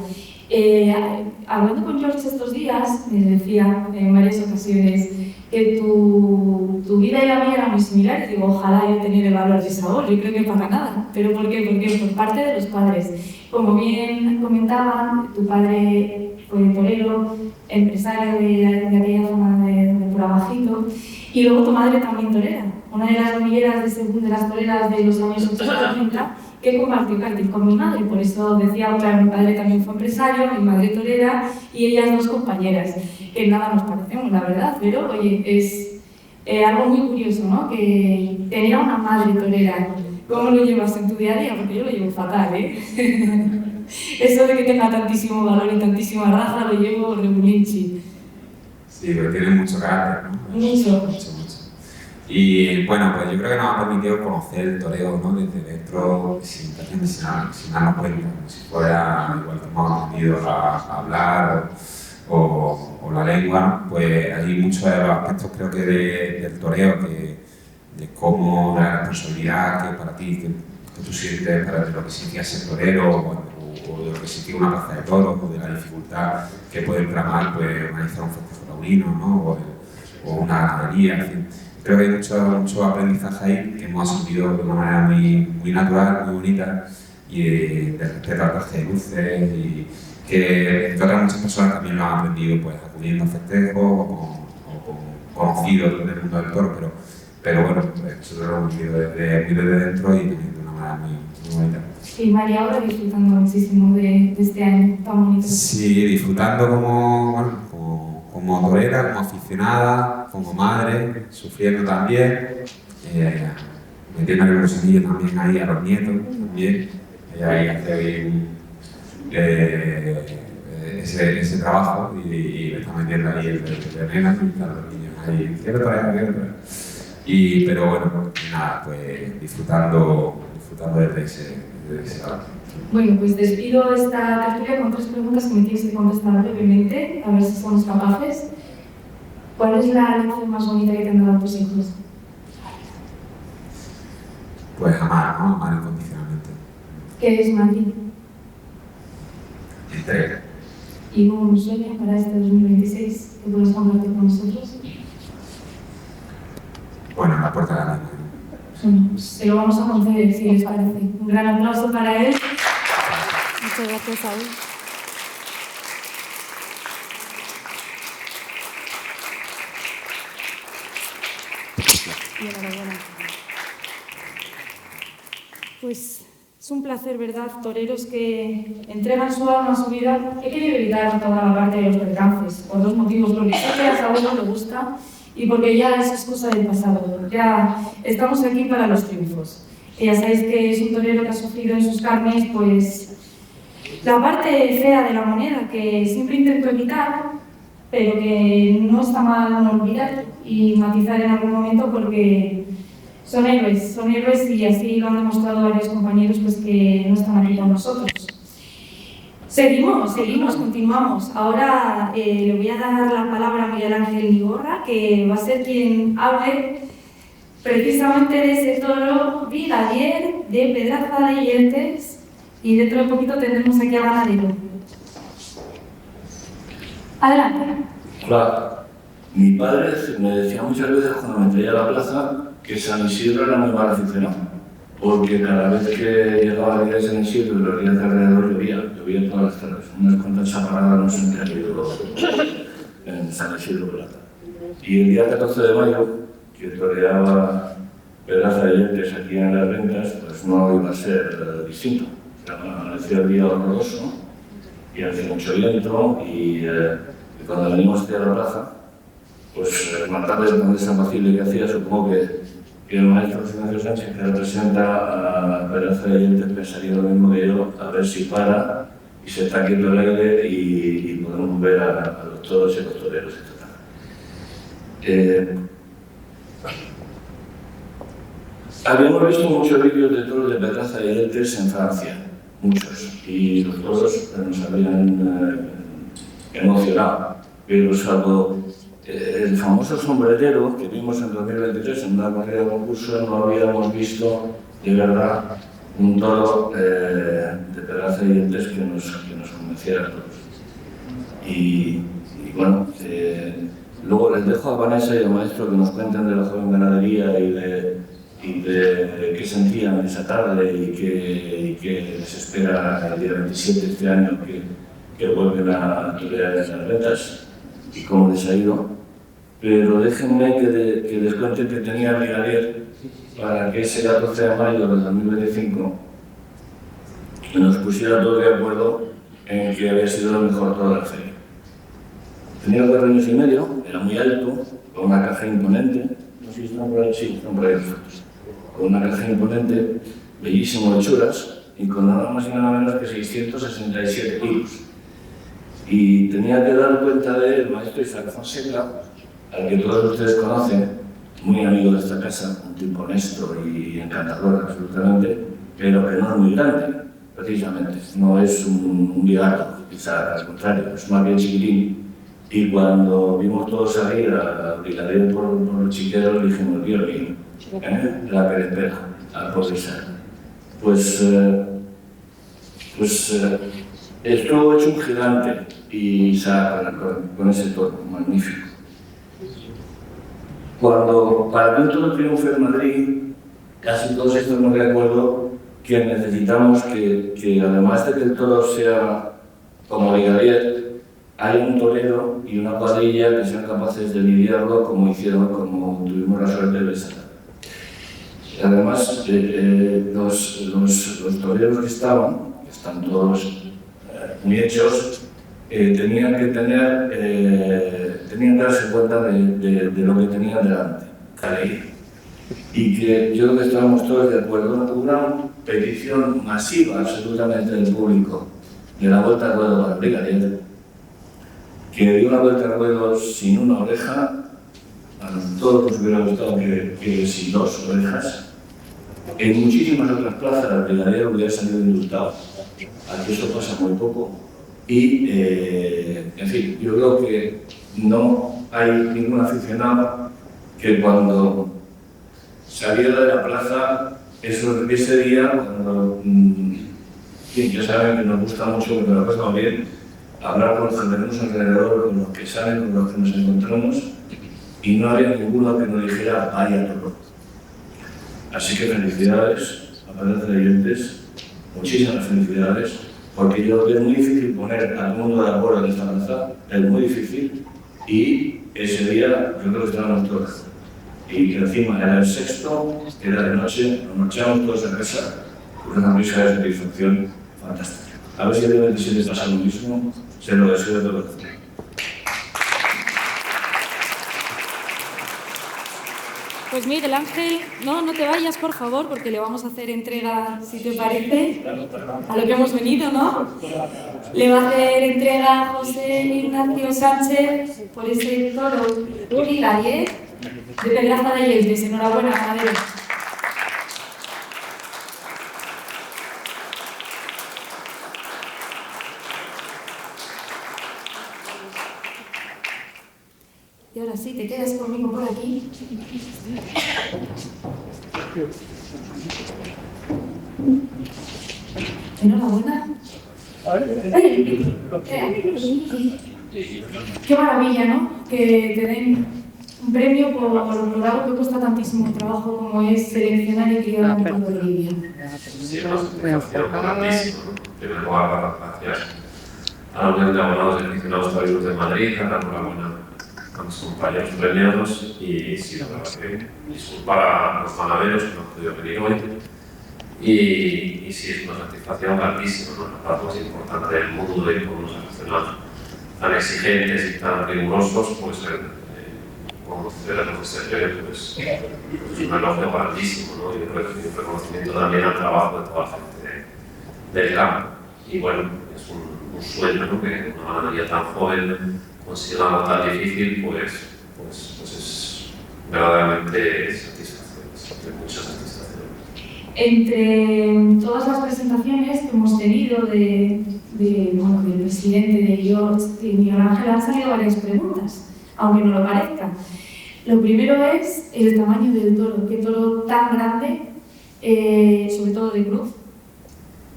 Hablando con George estos días, me decía en varias ocasiones que tu vida y la mía eran muy similares. Digo, ojalá yo tener el valor de Saúl, yo creo que para nada. ¿Pero por qué? Porque por parte de los padres. Como bien comentaban, tu padre fue torero, empresario de aquella zona de por abajito, y luego tu madre también torera. una de las novilleras de las toreras de los años 80-90, que compartió cartel con mi madre. Por eso decía, claro, mi padre también fue empresario, mi madre torera y ellas dos compañeras, que nada nos parecemos, la verdad, pero oye, es algo muy curioso, ¿no? Que tenía una madre torera. ¿Cómo lo llevas en tu día a día? Porque yo lo llevo fatal, ¿eh? Eso de que tenga tantísimo valor y tantísima raza lo llevo regulinchi. Sí, porque tiene mucho carácter, ¿no? Mucho. Y bueno, pues yo creo que nos ha permitido conocer el toreo, ¿no? Desde dentro, sin darnos cuenta, como si fuera igual que hemos aprendido a hablar o la lengua, ¿no? Pues hay muchos de los aspectos, creo que del toreo, de cómo, de la responsabilidad que para ti, que tú sientes para lo que significa ser torero, o de lo que significa una plaza de toros, o de la dificultad que puede entramar pues, organizar un festejo taurino, ¿no? o una ganadería, en fin. Creo que hay mucho aprendizaje ahí que hemos asumido de una manera muy natural, muy bonita, y de respeto al traje de luces, y que entre otras muchas personas también lo han aprendido pues, acudiendo a festejos o con conocidos del mundo del toro, pero bueno, pues, nosotros lo hemos vivido muy desde dentro y de una manera muy bonita. Y María ahora disfrutando muchísimo de este año tan bonito. Sí, disfrutando como torera, como aficionada, como madre, sufriendo también, metiendo los anillos también ahí a los nietos también. Ella ahí hace ese trabajo y le está metiendo ahí el nena y están los niños ahí, quiero torear. Pero bueno, nada, pues disfrutando desde ese lado. Bueno, pues despido esta tertulia con 3 preguntas que me tienes que contestar brevemente, a ver si somos capaces. ¿Cuál es la lección más bonita que te han dado tus hijos? Pues amar, ¿no? Amar incondicionalmente. ¿Qué es Madrid? Entrega. ¿Y un sueño para este 2026 que puedes compartir con nosotros? Bueno, la puerta de la vida. Bueno, pues se lo vamos a conceder, si les parece. Un gran aplauso para él. Muchas gracias a él. Y enhorabuena. Pues es un placer, ¿verdad? Toreros que entregan su alma, su vida. He querido evitar toda la parte de los percances, por 2 motivos. Porque sé que a Saúl no le gusta y porque ya eso es cosa del pasado. Ya estamos aquí para los triunfos. Y ya sabéis que es un torero que ha sufrido en sus carnes, pues, la parte fea de la moneda, que siempre intento evitar, pero que no está mal no olvidar y matizar en algún momento porque son héroes y así lo han demostrado varios compañeros pues, que no están aquí con nosotros. Seguimos, continuamos. Ahora le voy a dar la palabra a Miguel Ángel Ligorra, que va a ser quien hable precisamente de ese toro brigadier de Pedraza de Yeltes, y dentro de poquito tendremos aquí al ganadero. Adelante. Hola. Mi padre me decía muchas veces cuando me traía a la plaza que San Isidro era muy mal aficionado, porque cada vez que llegaba el día de San Isidro y los días de alrededor llovía todas las tardes. Unas cuantas chaparradas no se me han ido en San Isidro Plata. Y el día 14 de mayo, que toreaba Pedraza de Yeltes aquí en las ventas, pues no iba a ser distinto. Amanecía el día horroroso y hacía mucho viento y cuando venimos hacia la plaza, pues más tarde de San Basilio que hacía, supongo que el maestro Ignacio Sánchez, que representa a Pedraza de Yeltes, pensaría lo mismo que yo, a ver si para y se está quieto el aire y podemos ver a los toros y los toreros esta tarde. Habíamos visto muchos vídeos de toros de Pedraza de Yeltes en Francia, muchos, y los toros nos habían emocionado, pero salvo el famoso sombrerero que vimos en 2023 en una corrida de concurso, no habíamos visto de verdad un toro de Pedraza de Yeltes que nos convenciera a todos. Y bueno, luego les dejo a Vanessa y al maestro que nos cuenten de la joven ganadería y de qué sentían esa tarde y qué les espera el día 27 de este año que vuelven a torear en las ventas y cómo les ha ido. pero déjenme que les cuente que tenía el brigadier para que ese 14 de mayo del 2025 nos pusiera todos de acuerdo en que había sido el mejor toro de la feria. Tenía 4 años y medio, era muy alto, con una caja imponente, no sé si están por ahí, sí, están por ahí, con una caja imponente, bellísimo de hechuras y con nada más y nada menos que 667 kilos. Y tenía que dar cuenta del maestro Isaac Fonseca, al que todos ustedes conocen, muy amigo de esta casa, un tipo honesto y encantador absolutamente, pero que no es muy grande, precisamente, no es un bigardo, quizá al contrario, es más bien chiquitín. Y cuando vimos todos salir a brigadier por los chiqueros, dijimos, Dios mío, la que le pega al pobre Isaac. Pues estuvo hecho un gigante y Isaac con ese toro magnífico. Cuando para que un toro triunfe en Madrid, casi todos estamos de acuerdo que necesitamos que además de que el toro sea como brigadier, hay un torero y una cuadrilla que sean capaces de lidiarlo como tuvimos la suerte de Besara. Además, los toreros que están todos muy hechos, tenían que darse cuenta de lo que tenían delante, y que yo creo que estábamos todos de acuerdo. Una petición masiva absolutamente del público de la vuelta al ruedo para el brigadier, que dio una vuelta al ruedo sin una oreja. A todos nos hubiera gustado que sin 2 orejas. En muchísimas otras plazas el brigadier hubiera salido indultado. Aquí eso pasa muy poco. Y, en fin, yo creo que no hay ningún aficionado que cuando saliera de la plaza, ese día, cuando ya saben que nos gusta mucho, que nos lo pasamos bien, hablar con los que tenemos alrededor, con los que saben, con los que nos encontramos, y no había ninguno que nos dijera vaya toro. Así que felicidades a Palacio de Oyentes, muchísimas felicidades, porque yo creo que es muy difícil poner a todo el mundo de acuerdo en esta plaza, es muy difícil, y ese día yo creo que estábamos todos. Y que encima era el 6º, era de noche, nos marchamos todos a casa con una risa de satisfacción fantástica. A ver si el día 27 pasa lo mismo, se lo deseo de todo el corazón. Pues Miguel Ángel, no te vayas, por favor, porque le vamos a hacer entrega, si te parece, a lo que hemos venido, ¿no? Le va a hacer entrega a José Ignacio Sánchez por ese toro brigadier de Pedraza de Oyentes. Enhorabuena, ganadero. Y ahora sí, te quedas conmigo por aquí. Enhorabuena. Qué maravilla, ¿no? Que te den un premio por algo que cuesta tantísimo trabajo como es seleccionar y criar un toro de lidia. Sí, es una satisfacción grandísima, ¿no? En primer lugar, gracias a la Unión de Abonados y Aficionados Taurinos de Madrid, a la enhorabuena a mis compañeros premiados y sí, la verdad que disculpar a los ganaderos que no han podido venir hoy y sí, es una satisfacción grandísima, ¿no? La parte más importante del mundo y con unos aficionados tan exigentes y tan rigurosos, pues como celebramos este premio, pues es un elogio grandísimo, ¿no? Y un reconocimiento también al trabajo de toda la gente del campo. Y bueno, es un sueño, ¿no? Que una ganadería tan joven consiga algo tan difícil, pues es verdaderamente satisfacción, mucha satisfacción. Entre todas las presentaciones que hemos tenido del presidente de George y Miguel Ángel han salido varias preguntas, aunque no lo parezca. Lo primero es el tamaño del toro, qué toro tan grande, sobre todo de cruz.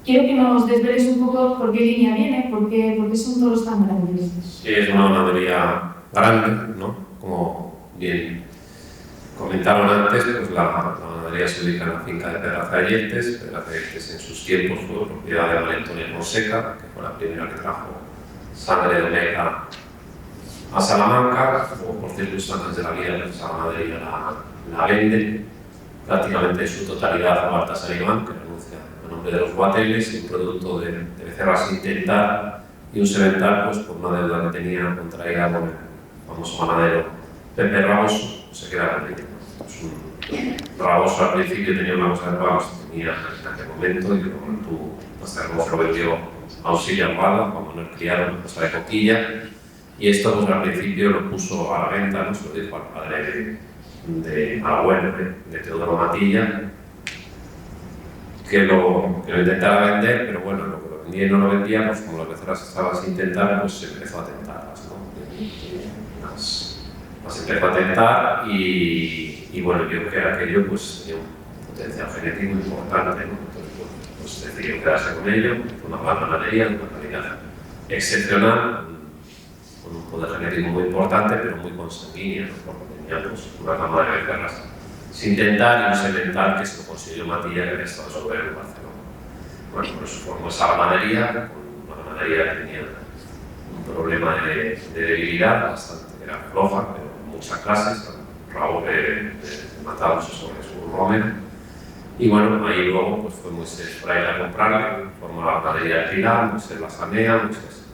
Quiero que nos desveles un poco por qué línea viene, por qué son toros tan grandes. Sí, es una ganadería grande, ¿no? Como bien comentaron antes, pues la ganadería se ubica en la finca de Pedraza de Oyentes. Pedraza de Oyentes en sus tiempos fue propiedad de María Antonia Fonseca, que fue la primera que trajo sangre de oveja a Salamanca, o por circunstancias de la vida, pues esa ganadería la vende prácticamente en su totalidad a Baltasar Iván, que renuncia a nombre de los Guateles, y un producto de becerras Intentar y un semental, pues por una deuda que tenía contraída con el famoso ganadero Pepe Raboso, se queda con él. Raboso al principio tenía una cosa de pagos, tenía en aquel momento, y luego tuvo, hasta que luego se lo vendió a Auxilia Alvada, como no criaron una cosa de coquilla, y esto pues al principio lo puso a la venta, ¿no? Se lo dijo al padre al abuelo de Teodoro Matilla, que lo intentara vender, pero bueno, lo que lo vendía y no lo vendía, pues como las becerras estaban sin tentar, pues se empezó a tentarlas, ¿no? Las empezó a tentar y bueno, yo creo que aquello pues tenía un potencial genético importante, ¿no? Entonces pues decidió quedarse con ello, con una gran ganadería, una calidad excepcional, con un poder genético muy importante, pero muy consanguíneo, ¿no? Porque tenía pues, una gama de becerras sin tentar y un semental que se lo consiguió Matilla, que había estado sobre él en Barcelona. Bueno, por eso formó esa ganadería, una ganadería que tenía un problema de debilidad bastante, era floja, pero muchas clases, rabo de matados sobre su Romero. Y bueno, ahí luego pues, fue Moisés por ahí a comprarla, formó la ganadería de Pilar, Moisés la sanea, Moisés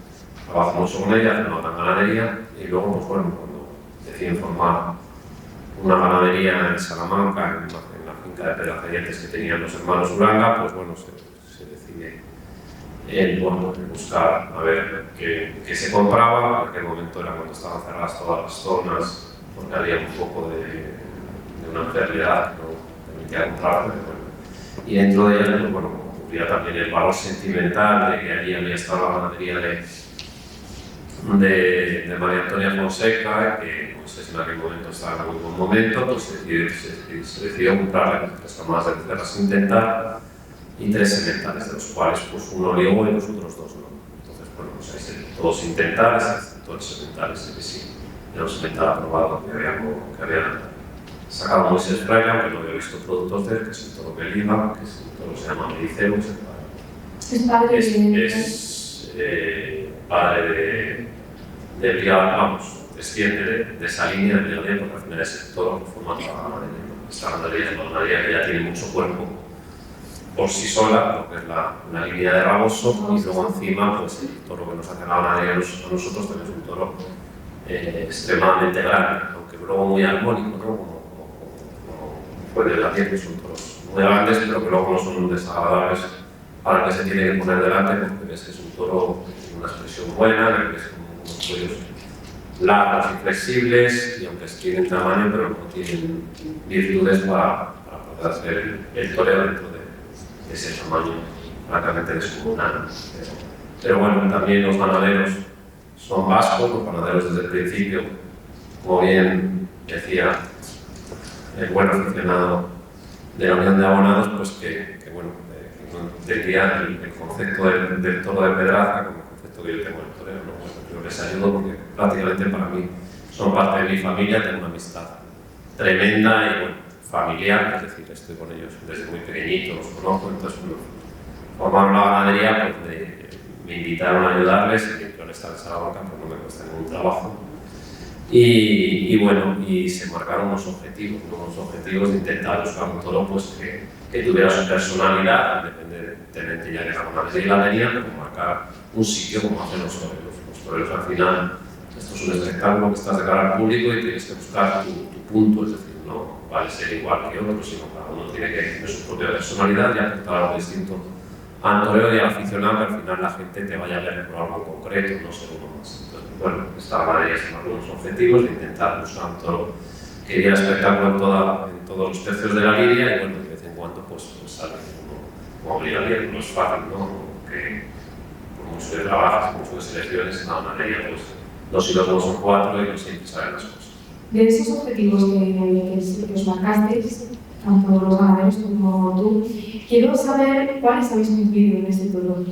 trabajó mucho con ella, hace una gran ganadería, y luego pues bueno, cuando deciden formar una ganadería en Salamanca, en la finca de Pedrazayetes que tenían los hermanos Uranga, pues bueno, se decide buscar a ver qué se compraba. En aquel momento era cuando estaban cerradas todas las zonas, porque había un poco de una enfermedad que no permitía comprar. Y dentro de ellas, pues bueno, ocurría también el valor sentimental de que allí había estado la ganadería de María Antonia Fonseca, que no sé si en aquel momento estaba en muy buen momento, pues se decidió comprar 3 camadas de becerras sin tentar y 3 sementales, de los cuales pues, uno olivo y los otros 2 no. Entonces, bueno, pues ahí todos sin tentar, excepto el semental ese que sí, era un semental aprobado que había sacado Moisés Fraile, aunque no había visto productos de él, que es el toro Belima, que es el toro que se llama Medicero, padre de Brial, vamos, desciende de esa línea de Brial, porque al final es el toro que forma esta ganadería, una ganadería que ya tiene mucho cuerpo por sí sola, lo que es la línea de Raboso, y luego encima pues, el toro que nos hace la ganadería a nosotros también es un toro extremadamente grande, aunque luego muy armónico, ¿no? Como puede decir que son toros muy grandes, pero que luego no son desagradables para el que se tiene que poner delante, porque ves que es un toro que tiene una expresión buena, que ves como unos cuellos largos y flexibles, y aunque tienen tamaño, pero no tienen virtudes para poder hacer el toreo dentro de ese tamaño francamente descomunal. Pero bueno, también los ganaderos son vascos, los ganaderos desde el principio, como bien decía el buen aficionado de la Unión de Abonados, pues que bueno, entendía el concepto del toro de Pedraza como el concepto que yo tengo del toreo, ¿no? Bueno, yo les ayudo porque prácticamente para mí son parte de mi familia, tengo una amistad tremenda y bueno, familiar, es decir, estoy con ellos desde muy pequeñito, los conozco, entonces cuando formaron la ganadería, pues me invitaron a ayudarles, y yo al estar en Salamanca pues no me cuesta ningún trabajo. Y bueno, y se marcaron unos objetivos de intentar buscar un toro pues, que tuviera su personalidad, independientemente ya de la ganadería y la ganadería, como marcar un sitio como hacen los toreros. Los toreros al final, esto es un espectáculo que estás de cara al público y tienes que buscar tu punto, es decir, no vale ser igual que otro, sino cada uno tiene que tener su propia personalidad y aportar algo distinto al torero y al aficionado, que al final la gente te vaya a ver por algo concreto, no ser uno más. Entonces, bueno, esta ganadería se marcó unos objetivos de intentar buscar un toro que diera espectáculo en todos los tercios de la lidia, y bueno, de vez en cuando pues sale como obligaría, no es fácil, ¿no? Que por mucho que trabajas, por mucho que selecciones, la ganadería pues 2 y 2 no son 4 y no siempre salen las cosas. De esos objetivos que os marcasteis, tanto los ganaderos como tú, quiero saber cuáles habéis cumplido en este toro.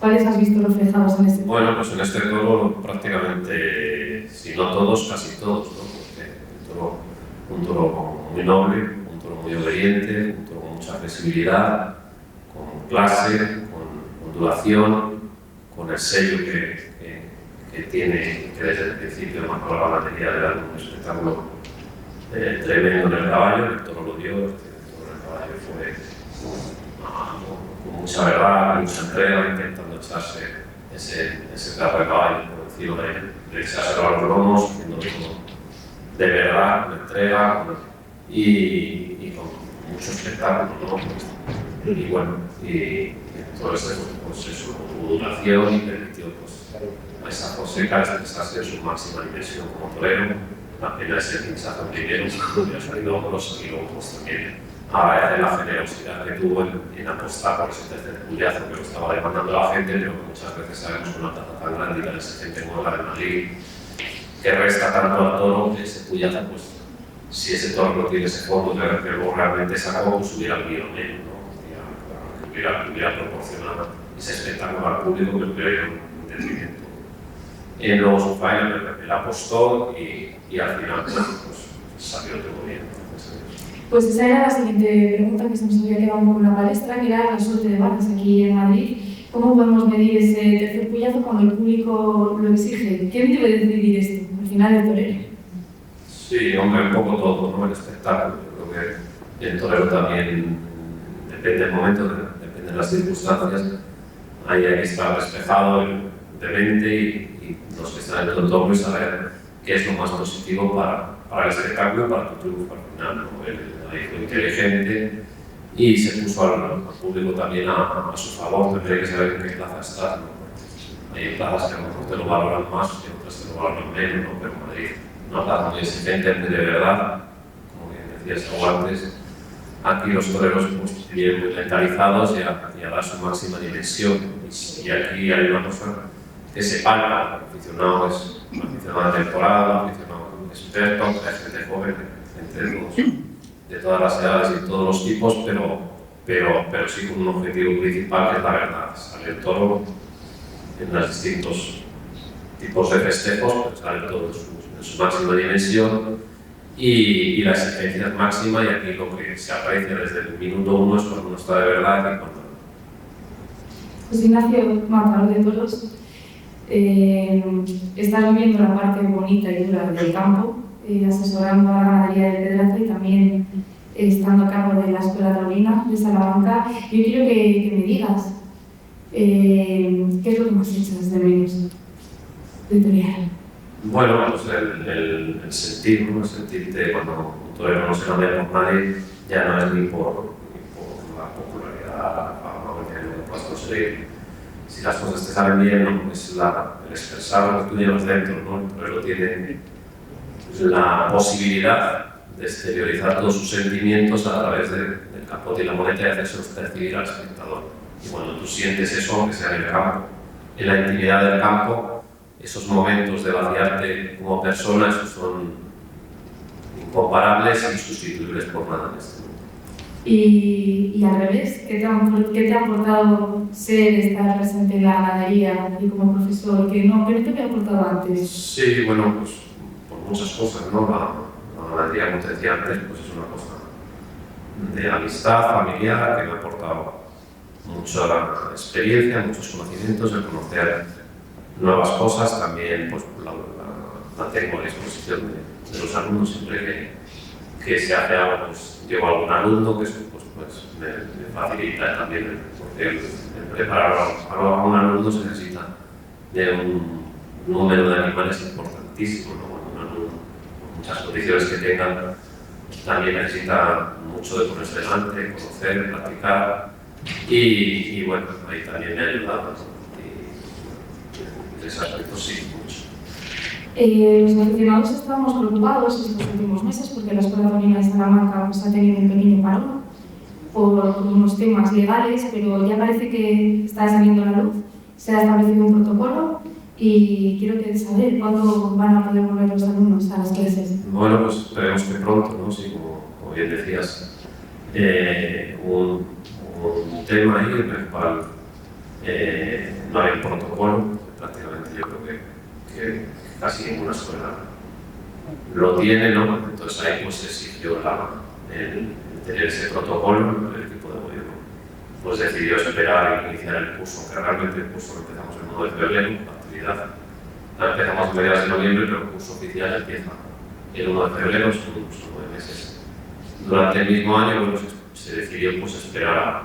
¿Cuáles has visto reflejados en este toro? Bueno, pues en este toro prácticamente, si no todos, casi todos, ¿no? Porque un toro muy noble, un toro muy obediente, un toro con mucha flexibilidad, con clase, con ondulación, con el sello que que tiene, que desde el principio marcó la batería de dar un espectáculo tremendo en el caballo. El toro lo dio, el toro en el caballo fue con mucha verdad, mucha entrega, intentando echarse ese carro de caballo por encima de echárselo a los lomos, haciendo todo de verdad, con entrega y con mucho espectáculo, ¿no? Y bueno, y todo esto pues eso, tuvo duración y permitió pues, a esa Joseca expresarse en su máxima dimensión como torero. La pena es el pinchazo primero, hubiera salido hombros y luego pues también agradecer la generosidad que tuvo en apostar por ese tercer puyazo que lo estaba demandando la gente, pero que muchas veces sabemos con una taza tan grande y tan exigente como la de Madrid, que resta tanto al toro, ese puyazo, pues si ese toro no tiene ese fondo que luego realmente sacó, pues hubiera venido menos, ¿no? Hubiera proporcionado ese espectáculo al público que hubiera ido en detrimento. Luego su faena, él apostó y al final pues, salió todo bien. Pues esa era la siguiente pregunta que se nos había quedado un poco en la palestra, que era la suerte de bajas aquí en Madrid. ¿Cómo podemos medir ese tercer puyazo cuando el público lo exige? ¿Quién debe decidir esto? Al final el torero. Sí, hombre, un poco todo, ¿no? El espectáculo. Yo creo que el torero también depende del momento, depende de las circunstancias. Ahí hay que estar despejado de mente y los que están en el entorno y saber qué es lo más positivo para el espectáculo, para tu triunfo al final, ¿no? Él ahí fue inteligente y se puso al público también a su favor. Tendría que saber en qué plaza estás, ¿no? Hay plazas que a lo mejor te lo valoran más y otras te lo valoran menos, ¿no? Pero Madrid es una plaza muy exigente, de verdad, como bien decías antes. Aquí los toreros pues, vienen muy mentalizados y a dar su máxima dimensión. Y aquí hay una cosa que se palpa. El aficionado es un aficionado de temporada, un aficionado experto, hay gente joven, gente de todas las edades y de todos los tipos, pero sí con un objetivo principal que es la verdad. Sale el toro en los distintos tipos de festejos, pues sale el toro en su máxima dimensión y la exigencia es máxima y aquí lo que se aprecia desde el minuto uno es cuando uno está de verdad y cuando no. Pues Ignacio, matador de toros, estás viendo la parte bonita y dura del campo, asesorando a la ganadería de Pedraza y también estando a cargo de la Escuela Taurina de Salamanca. Yo quiero que me digas qué es lo que más echas de menos de torear. Bueno, pues el sentir, ¿no? El sentirte cuando un torero no se cambia por nadie, ya no es ni por la popularidad, la fama, o el que puedas conseguir. Si las cosas te salen bien, ¿no? Es el expresar lo que tú llevas dentro, ¿no? El torero tiene la posibilidad de exteriorizar todos sus sentimientos a través del capote y la moneta y hacerse percibir al espectador. Y cuando tú sientes eso, aunque sea en el campo, en la intimidad del campo, esos momentos de vaciarte como persona, esos son incomparables e insustituibles por nada en este mundo. Y al revés, ¿qué te ha aportado estar presente en la ganadería y como profesor? ¿Qué no te había aportado antes? Sí, bueno, pues por muchas cosas, ¿no? La ganadería, como te decía antes, pues es una cosa de amistad familiar que me ha aportado mucha experiencia, muchos conocimientos, el conocer nuevas cosas. También pues, la tengo a disposición de los alumnos siempre que se hace algo, pues llevo algún alumno que pues me facilita también, porque el preparar a un alumno se necesita de un número de animales importantísimo, ¿no? Un alumno con muchas condiciones que tengan también necesita mucho de ponerse delante, conocer, practicar y bueno, ahí también me ha ayudado. Y en ese aspecto sí, mucho. Los aficionados estábamos preocupados estos últimos meses porque la Escuela Taurina de Salamanca pues, ha tenido un pequeño parón por unos temas legales, pero ya parece que está saliendo a la luz, se ha establecido un protocolo y quiero saber cuándo van a poder volver los alumnos a las clases. Bueno, pues esperemos que pronto, ¿no? Sí, como bien decías, un tema ahí en el cual no hay un protocolo, prácticamente yo creo que casi ninguna escuela lo tiene, ¿no? Entonces ahí pues se exigió el tener ese protocolo. El equipo de gobierno pues decidió esperar e iniciar el curso, que realmente el curso lo empezamos el 1 de febrero, la actividad La empezamos a mediados de noviembre, pero el curso oficial empieza el 1 de febrero, son 9 meses. Durante el mismo año, bueno, se decidió pues, esperar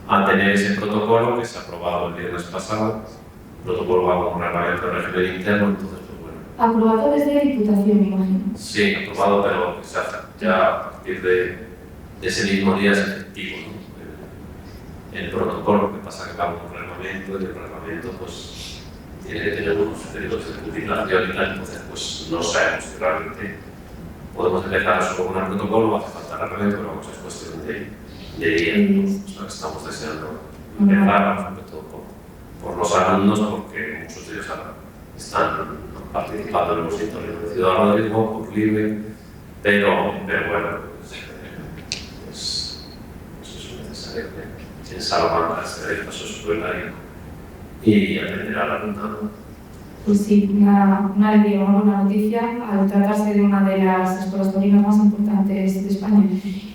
a tener ese protocolo que se ha aprobado el viernes pasado. El protocolo va con un reglamento de régimen interno, entonces, pues bueno. Aprobado desde la Diputación, me imagino. Sí, aprobado, pero ya a partir de ese mismo día es efectivo, ¿no? El protocolo, lo que pasa que va con un reglamento y el reglamento pues tiene que tener unos periodos de publicación y tal, entonces pues no sabemos si realmente podemos empezar solo con el protocolo, va a hacer falta el reglamento, pero vamos, es cuestión de días, o sea, estamos deseando empezar, sobre todo por los alumnos, porque muchos de ellos están participando en el monitoreo de ciudadanismo por libre, pero bueno, pues eso es necesario pensar aguantar este paso escolario y atender a la alumnado. Pues sí, una alegría, una buena noticia al tratarse de una de las escuelas taurinas más importantes de España.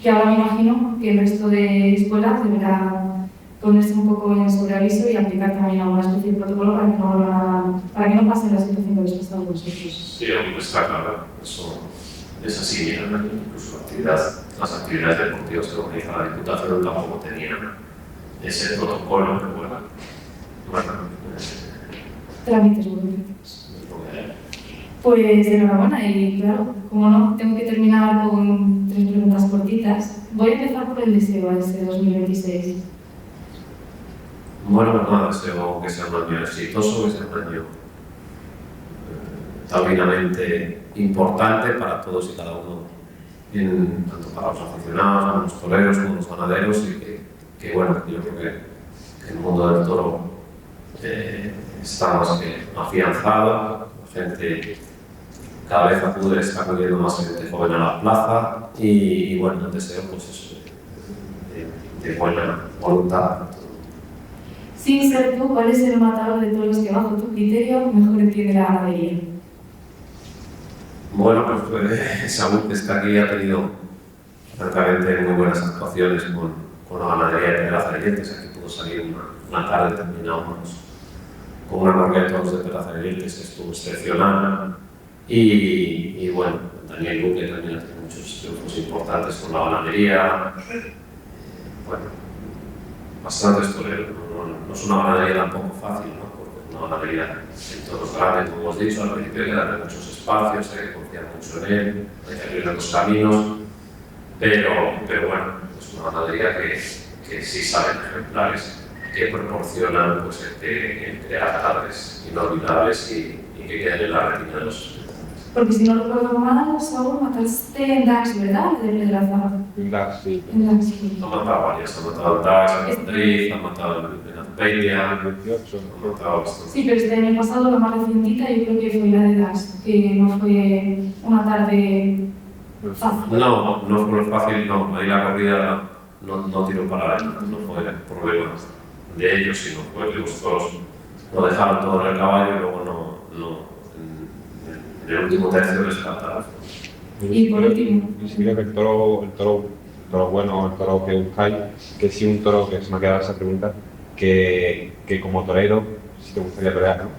Que ahora me imagino que el resto de escuelas deberá ponerse un poco en sobreaviso y aplicar también alguna especie de protocolo para que no pase la situación que habéis pasado vosotros. Sí, está claro, eso es así, incluso las actividades deportivas que organiza la Diputación tampoco tenían ese protocolo, pero bueno, trámites burocráticos. Pues enhorabuena y claro, como no, tengo que terminar con 3 preguntas cortitas. Voy a empezar por el deseo a ese 2026. Bueno, pues nada, deseo que sea un año exitoso, que sea un año taurinamente importante para todos y cada uno, tanto para los aficionados, los toreros, como los ganaderos, y que bueno, yo creo que el mundo del toro está más que afianzado, la gente cada vez acude, está acudiendo más gente joven a la plaza y bueno, el deseo pues eso, de buena voluntad. Sin ser tú, ¿cuál es el matador de todos los que bajo tu criterio mejor entiende la ganadería? Bueno, pues Saúl, que está aquí, ha tenido francamente muy buenas actuaciones con la ganadería de Perazareyetes. Aquí pudo salir una tarde, terminamos con una corrida de toros de Perazareyetes que estuvo excepcional. Y bueno, Daniel Luque también ha tenido muchos triunfos importantes con la ganadería. Bueno, bastantes toreros. No es una ganadería tampoco fácil, ¿no? Porque es una ganadería en todos grandes, como hemos dicho, al principio hay que darle muchos espacios, hay que confiar mucho en él, hay que abrir otros caminos, pero bueno, es una ganadería que sí saben ejemplares, que proporcionan pues, crear tardes inolvidables y que queden en la retina de los espectadores. Porque si no recuerdo mal, Saúl, mataste en Dax, ¿verdad? De Pedraza. En Dax, sí. En Dax, sí. Han matado varias, han matado en Dax, en Madrid, han matado en Azpeitia, han 28. matado bastante. Sí, pero este año pasado, la más recientita, yo creo que fue la de Dax, que no fue una tarde fácil. No fue fácil, no. Ahí la corrida no tiró para él, no fue problema de ellos, sino fue que los toros lo dejaron todo en el caballo y luego en el último tercio les faltaba. Y por último. Yo creo que el toro bueno, el toro que buscáis, que sí un toro que se me ha quedado esa pregunta, que como torero, si te gustaría torear, ¿no?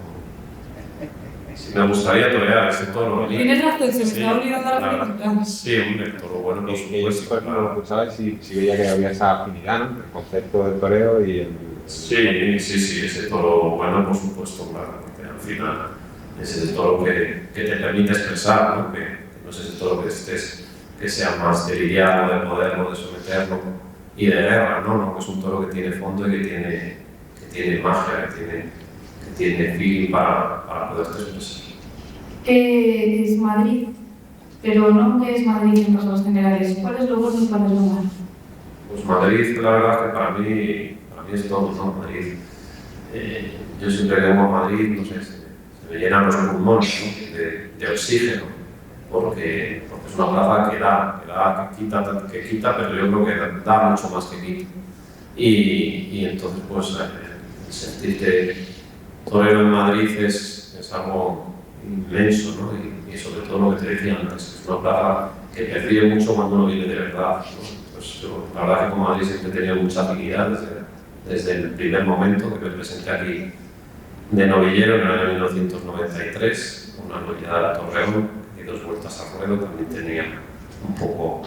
Me gustaría torear ese toro. Tienes razón, se me Sí, está olvidando la pregunta. Sí, hombre, el toro bueno, por Yo, supuesto. por ejemplo, lo escuchaba y si veía que había esa afinidad, ¿no? El concepto del toreo y el... Sí, ese toro bueno, por supuesto, claro, porque al final es el toro que te permite expresar, ¿no? Que no es ese toro que sea más de lidiar, de poderlo, de someterlo y de guerra, ¿no? Que es un toro que tiene fondo y que tiene magia, que tiene feeling para poder expresar. ¿Qué es Madrid? Pero no qué es Madrid en rasgos generales. ¿Cuál es lo bueno y cuál es lo malo? Pues Madrid, la verdad que para mí es todo, ¿no? Madrid. Yo siempre que vengo a Madrid, no sé, se me llenan los pulmones, ¿no? de oxígeno, porque es una plaza que quita, pero yo creo que da mucho más que quita. Y entonces, pues, sentirte torero en Madrid es algo inmenso, ¿no? Y sobre todo lo que te decía antes, es una plaza que percibe mucho cuando uno viene de verdad, ¿no? Pues yo, la verdad que con Madrid siempre he tenido mucha afinidad desde el primer momento que me presenté aquí de novillero en el año 1993, una novillada de Torreón, y 2 vueltas a ruedo. También tenía un poco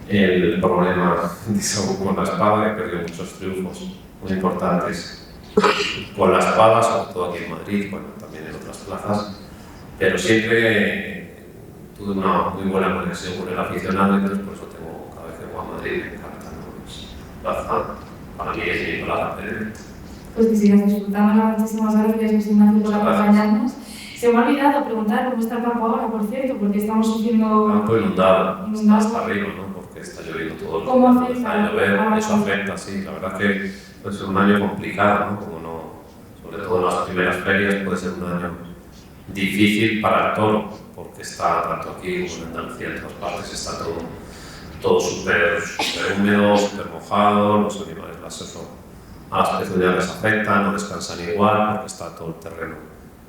el problema de salud con la espada, que perdió muchos triunfos muy importantes con la espada, sobre todo aquí en Madrid, bueno, también en otras plazas, pero siempre tuve una muy buena conexión con el aficionado, entonces por eso tengo, cada vez que voy a Madrid, me encanta, ¿no? Pues, plaza, para mí es mi plaza preferente. Pues que sigas disfrutando, muchísimas gracias, José Ignacio, por acompañarnos. Se me ha olvidado preguntar cómo está el campo ahora, por cierto, porque estamos sufriendo... Campo inundado, hasta arriba, ¿no? Porque está lloviendo todo el día. ¿Cómo afecta? A llover, eso afecta, sí. La verdad que puede ser un año complicado, ¿no? Como no, sobre todo en las primeras ferias, puede ser un año difícil para el toro, porque está tanto aquí como en Andalucía, en todas partes, está todo súper húmedo, súper mojado, los animales, a las pezuñas les afectan, no descansan igual, porque está todo el terreno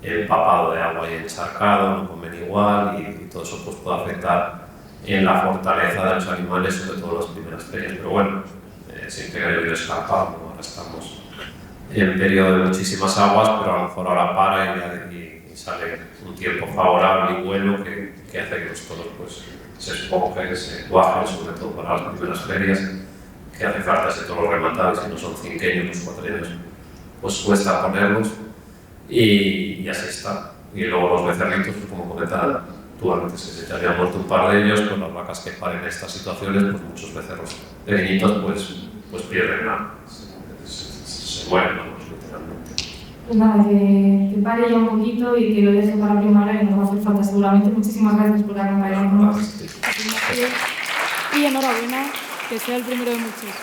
empapado de agua y encharcado, no comen igual, y todo eso pues, puede afectar en la fortaleza de los animales, sobre todo en las primeras ferias. Pero bueno, siempre ha llovido escarpado, ¿no? Ahora estamos en periodo de muchísimas aguas, pero a lo mejor ahora para y sale un tiempo favorable y bueno que hace que los toros pues, se esponjen, se cuajen, sobre todo para las primeras ferias, que hace falta ese toro rematado, y si no son cinqueños, los cuatreños, pues cuesta ponerlos, y así está. Y luego los becerritos, pues como comentaba tú antes, que se te había muerto un par de ellos, con las vacas que paren en estas situaciones, pues muchos becerros pequeñitos pues pierden se mueren, vamos, literalmente. Pues nada, que pare ya un poquito y que lo deje para primavera, y nos va a hacer falta seguramente. Muchísimas gracias por acompañarnos. Y enhorabuena, que sea el primero de muchos.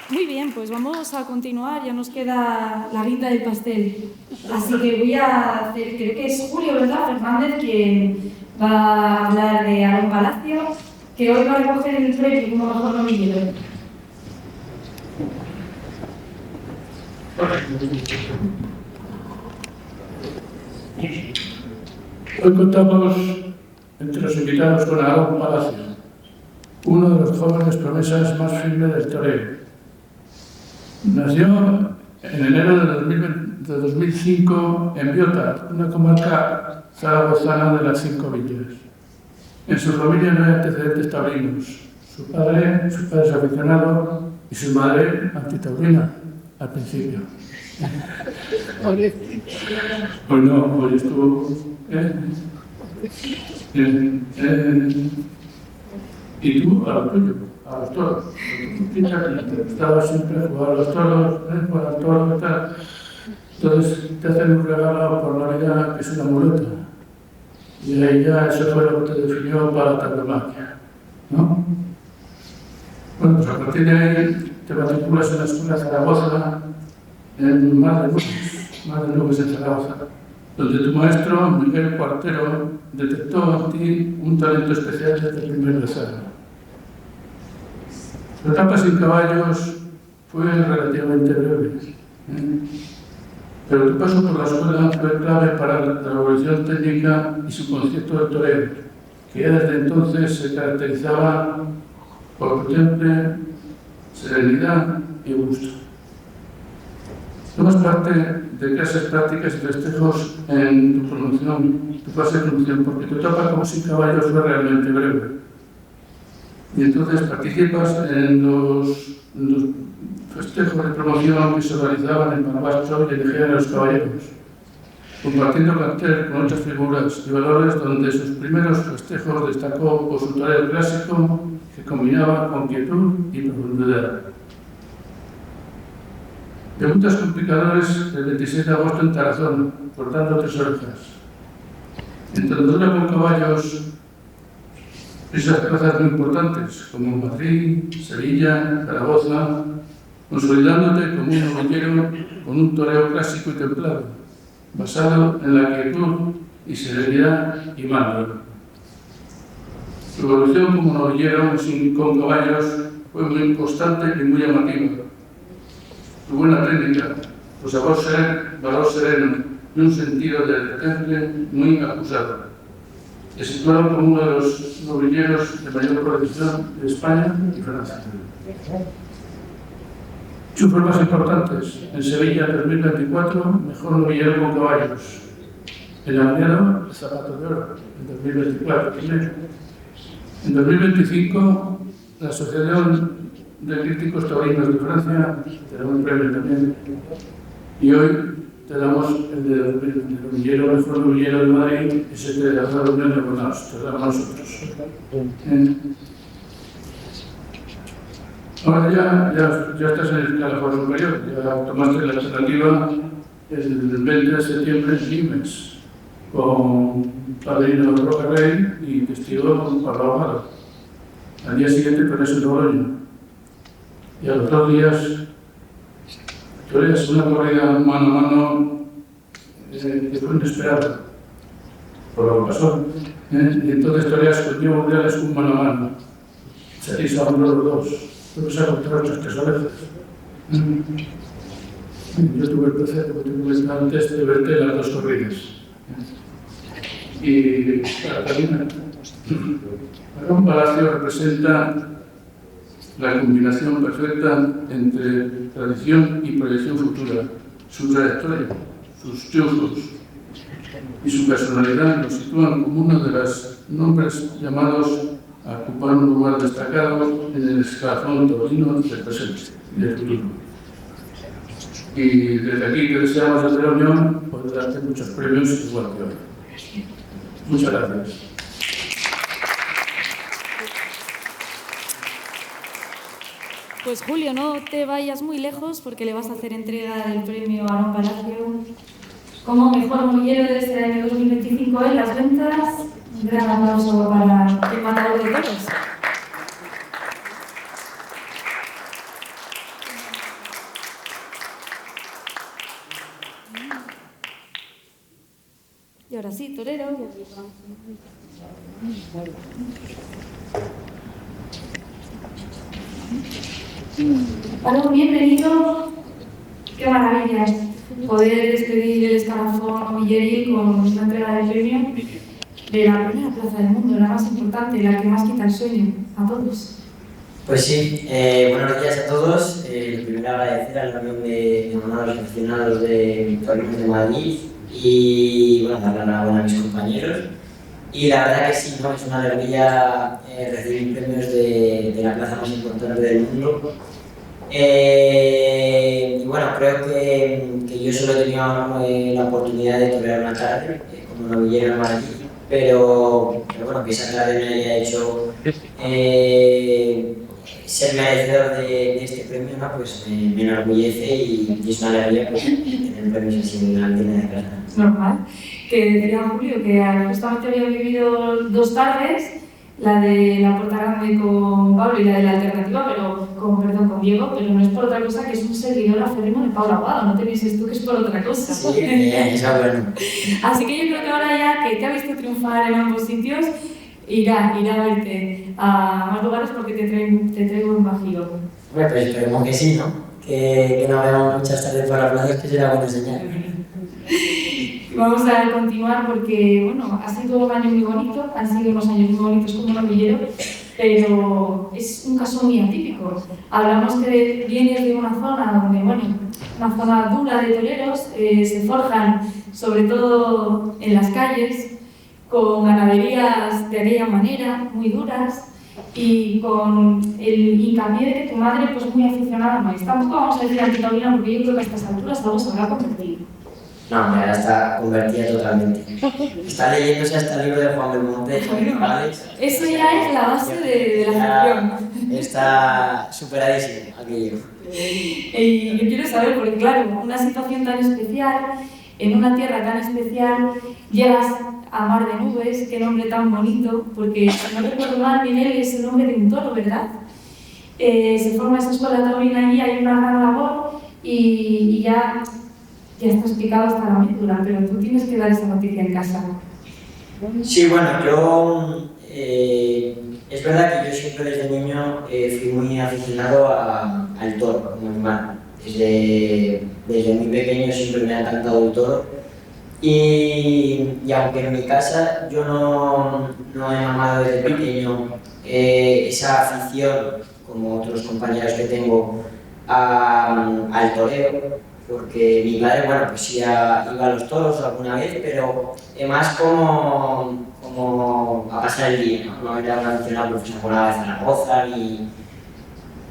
Muy bien, pues vamos a continuar, ya nos queda la guinda del pastel. Así que voy a hacer, creo que es Julio, ¿verdad? Fernández, quien va a hablar de Aarón Palacio, que hoy va a recoger el premio como mejor novillero. Hoy contamos entre los invitados con Aarón Palacio, uno de los jóvenes promesas más firmes del toreo. Nació en enero de 2005 en Biota, una comarca zaragozana de las 5 villas. En su familia no hay antecedentes taurinos. Su padre es aficionado y su madre antitaurina al principio. Pues no, hoy estuvo... Y tú, a lo tuyo, a los toros. Piensa que te gustaba siempre jugar a los toros, jugar al toro y tal. Entonces te hacen un regalo por Navidad que es una muleta. Y ahí ya eso fue lo que te definió para la tauromaquia, ¿no? Bueno, pues a partir de ahí te matriculas en la escuela de Zaragoza, en más de nubes en Zaragoza, donde tu maestro, Miguel Cuartero, detectó en ti un talento especial desde el primer desarrollo. La etapa sin caballos fue relativamente breve, pero tu paso por la escuela fue clave para la evolución técnica y su concepto de torero, que ya desde entonces se caracterizaba por temple, serenidad y gusto. Tomas parte de clases prácticas y festejos en tu promoción, tu fase de promoción, porque tu etapa como sin caballos fue realmente breve. Y entonces participas en los festejos de promoción que se realizaban en Panabastro y en Ejea de los Caballeros, compartiendo cartel con otras figuras y valores, donde sus primeros festejos destacó por su toreo clásico que combinaba con quietud y profundidad. Debutas con picadores el 26 de agosto en Tarazona, cortando 3 orejas. En Tandura con caballos, esas plazas muy importantes, como Madrid, Sevilla, Zaragoza, consolidándote como un novillero con un toreo clásico y templado, basado en la quietud y serenidad y mando. Tu evolución como novillero con caballos fue muy constante y muy llamativa. Tu buena técnica, tu valor sereno y un sentido del temple muy acusado. Te situaron como uno de los novilleros de mayor proyección de España y Francia. Chufos más importantes. En Sevilla 2024, mejor novillero con caballos. En la mañana, el zapato de oro, en 2024 también. En 2025, la Asociación de Críticos Taurinos de Francia te da un premio también. Y hoy te damos el de 2020, el mejor novillero de Madrid, ese que te ha dado un premio con nosotros, te damos nosotros. Ahora ya estás en el escalafón superior, ya tomaste la alternativa el 20 de septiembre en Limes, con padrino Roca Rey y testigo con Pablo Ahumado. Al día siguiente con ese Logroño. Y a los 2 días, tú eres una corrida mano a mano que fue inesperada por lo que pasó. Y entonces toreas con Diego Morales un mano a mano. Salís a uno los dos. Yo se ha encontrado 8 veces. Yo tuve el placer, como te comenté antes, de verte en las 2 corridas. Y para terminar, Barón Palacio representa la combinación perfecta entre tradición y proyección futura. Su trayectoria, sus triunfos y su personalidad lo sitúan como uno de los nombres llamados a ocupar un lugar destacado en el escalafón taurino del presente y del futuro. Y desde aquí que deseamos desde la Unión poder darte muchos premios igual que hoy. Muchas gracias. Pues Julio, no te vayas muy lejos porque le vas a hacer entrega del premio a Barón Palacio como mejor novillero de este año 2025 en las ventas. Un gran aplauso para el matador de toros. Y ahora sí, torero. Bueno, bienvenido. Qué maravilla poder despedir el escalafón novilleril con una entrega del premio de la primera plaza del mundo, la más importante, la que más quita el sueño a todos. Pues sí, buenos días a todos. Primero agradecer a la Unión de Manados Aficionados de Taurinos de Madrid y bueno, dar la enhorabuena a mis compañeros. Y la verdad que sí, ¿no? Es una alegría recibir premios de la plaza más importante del mundo. Y bueno, creo que yo solo he tenido la oportunidad de torear una tarde como novillero en Madrid, pero bueno, que esa tarde me haya hecho ser merecedor de este premio, ¿no? Pues me enorgullece y es una alegría pues, tener premios así en la antena de casa. Normal. Que decía Julio que justamente había vivido 2 tardes, la de la Puerta Grande con Pablo y la de la Alternativa, pero con Diego, pero no es por otra cosa que es un seguidor acérrimo de Pablo Aguado, no te pienses tú que es por otra cosa. Sí, eso bueno. Así que yo creo que ahora ya que te ha visto triunfar en ambos sitios, irá a verte a más lugares porque te traigo un bajío. Bueno, pues esperemos que sí, ¿no? Que no veamos muchas tardes por las plazas, que será buena señal. Vamos a continuar porque, bueno, ha sido un año muy bonito, han sido unos años muy bonitos como novillero, pero es un caso muy atípico. Hablamos que vienes de una zona donde, bueno, una zona dura de toreros, se forjan sobre todo en las calles, con ganaderías de aquella manera, muy duras, y con el hincapié de que tu madre, pues muy aficionada a maíz. Tampoco vamos a decir antitaurina porque yo creo que a estas alturas algo se habrá convertido. No, ahora está convertida totalmente. Está leyéndose hasta el libro de Juan Belmonte, ¿vale? Eso ya es la base de la afición. Está superadísimo aquello. Y yo quiero saber, porque claro, una situación tan especial, en una tierra tan especial, llegas a Mar de Nubes, qué nombre tan bonito, porque si no recuerdo mal, Miguel es el nombre de un toro, ¿verdad? Se forma esa escuela taurina allí, hay una gran labor y ya estás picado hasta la médula, pero tú tienes que dar esa noticia en casa. Sí, bueno, yo... es verdad que yo siempre desde niño fui muy aficionado al toro como animal. Desde muy pequeño siempre me ha encantado el toro. Y aunque en mi casa yo no he amado desde pequeño esa afición, como otros compañeros que tengo, al toreo, porque mi padre, bueno, pues sí iba a los toros alguna vez, pero más como a pasar el día, ¿no? No era una aficionado profesional de Zaragoza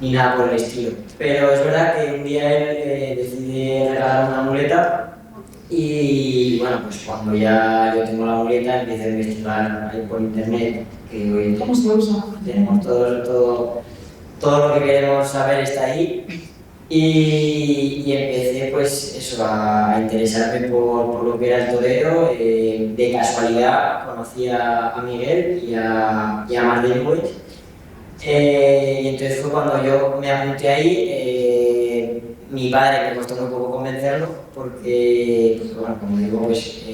ni nada por el estilo. Pero es verdad que un día él decide regalar una muleta y bueno, pues cuando ya yo tengo la muleta empiezo a investigar ahí por internet, que hoy ¿Cómo se usa? tenemos todo lo que queremos saber está ahí. Y empecé pues eso, a interesarme por lo que era el toreo. De casualidad conocí a Miguel y a Martín Luis. Y entonces fue cuando yo me apunté ahí. Mi padre me costó muy poco convencerlo porque bueno, como digo, pues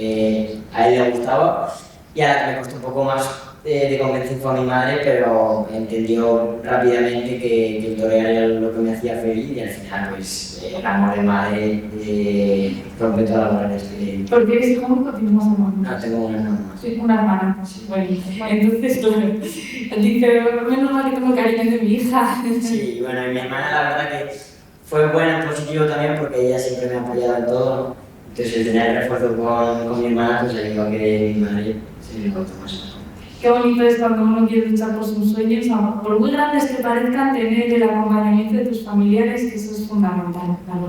a él le gustaba, y a la que me costó un poco más de convencer fue a mi madre, pero entendió rápidamente que el toreo era lo que me hacía feliz, y al final pues el amor de madre rompe todas las barreras que... ¿Porque eres hijo único o tienes más hermanos? No, tengo una hermana más. Sí, una hermana. Sí, bueno, entonces, claro, dice, menos mal que tengo cariño de mi hija. Sí, bueno, y mi hermana la verdad que fue buena en positivo también, porque ella siempre me ha apoyado en todo, ¿no? Entonces el tener el refuerzo con mi hermana pues ayudó a que mi madre se le contó más. Qué bonito es cuando uno quiere luchar por sus sueños, por muy grandes que parezcan, tener el acompañamiento de tus familiares, que eso es fundamental. Claro.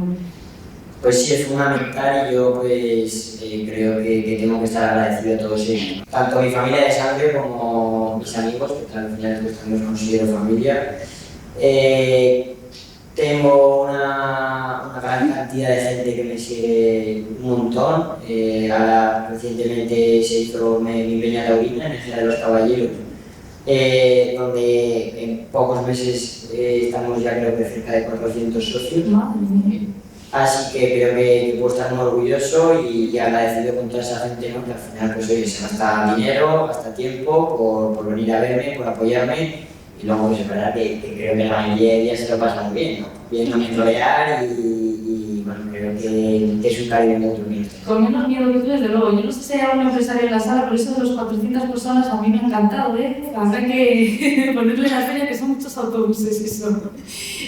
Pues sí, es fundamental, y yo pues creo que tengo que estar agradecido a todos ellos. Tanto mi familia de sangre como mis amigos, que al final pues, también los considero familia. Tengo una gran cantidad de gente que me sigue un montón. Ahora recientemente se hizo mi Peña Taurina en el General de los Caballeros, donde en pocos meses estamos ya creo que cerca de 400 socios. Así que creo que puedo estar muy orgulloso y agradecido con toda esa gente, ¿no? Que al final pues, oye, se gasta dinero, gasta tiempo por venir a verme, por apoyarme. Y luego pues es verdad que creo que la mayoría de días se lo pasan bien, ¿no? Vienen a mentorear y bueno, creo que es un cariño mutuo. Con menos miedo que tú, desde luego. Yo no sé si hay algún empresario en la sala, pero eso de los 400 personas a mí me ha encantado, ¿eh? Habrá que ponerle la feria, que son muchos autobuses, eso.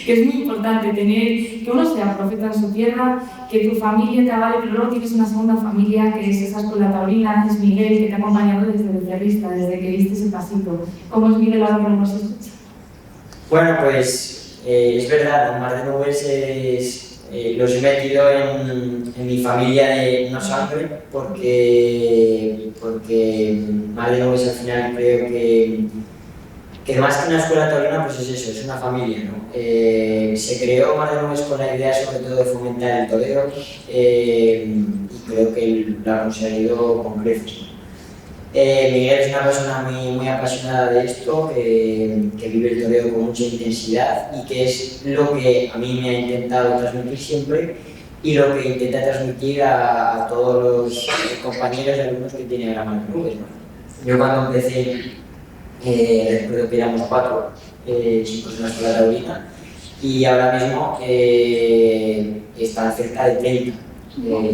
Que es muy importante tener, que uno sea profeta en su tierra, que tu familia te avale, pero luego tienes una segunda familia, que es esa escuela taurina, es Miguel, que te ha acompañado desde el cerrista, desde que diste ese pasito. ¿Cómo es Miguel ahora que no nos escucha? Bueno, pues es verdad, Mar de Nubes los he metido en mi familia de no sangre, porque Mar de Nubes al final creo que más que una escuela taurina, pues es eso, es una familia, ¿no? Se creó Mar de Nubes con la idea sobre todo de fomentar el toreo, y creo que lo ha conseguido con creces. Miguel es una persona muy apasionada de esto, que vive el toreo con mucha intensidad, y que es lo que a mí me ha intentado transmitir siempre y lo que intenta transmitir a todos los compañeros y alumnos que tiene la Mar de Nubes, ¿no? Yo cuando empecé, recuerdo que éramos 4 chicos en la escuela taurina, y ahora mismo están cerca de 30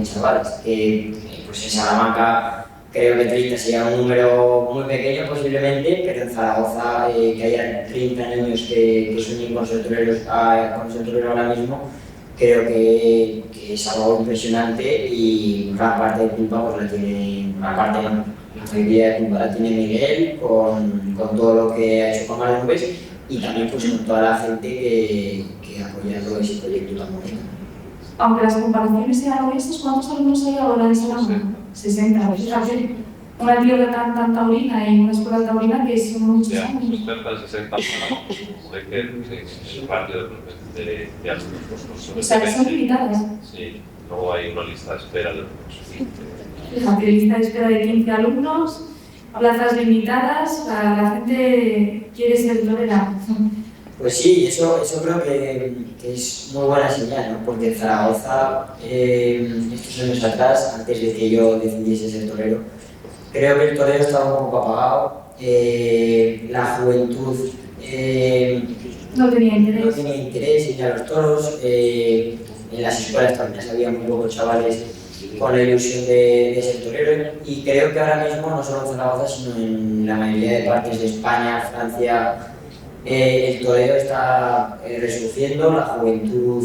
chavales, que pues en Salamanca creo que 30 sería un número muy pequeño posiblemente, pero en Zaragoza que haya 30 niños que sueñen con ser toreros ahora mismo, creo que es algo impresionante, y gran parte de culpa pues la mayoría de culpa la tiene Miguel con todo lo que ha hecho con Mar de Nubes, y también pues con toda la gente que ha apoyado ese proyecto tan bonito. Aunque las comparaciones sean honestas, ¿cuántos alumnos hay ahora en Salamanca? 60. Fíjate, una tierra tan taurina y una escuela taurina que son muchos años. Cerca de 60 para que es parte de alumnos. O sea, que son limitadas. Sí, luego hay una lista de espera de Fíjate, lista de espera de 15 alumnos, plazas limitadas, la gente quiere ser torera. Pues sí, eso creo que es muy buena señal, ¿no? Porque en Zaragoza, estos años atrás, antes de que yo decidiese ser torero, creo que el torero estaba un poco apagado, la juventud no tenía interés. No tenía interés en ir a los toros, en las escuelas también había muy pocos chavales con la ilusión de ser torero, y creo que ahora mismo, no solo en Zaragoza, sino en la mayoría de partes de España, Francia, el toreo está resurgiendo, la juventud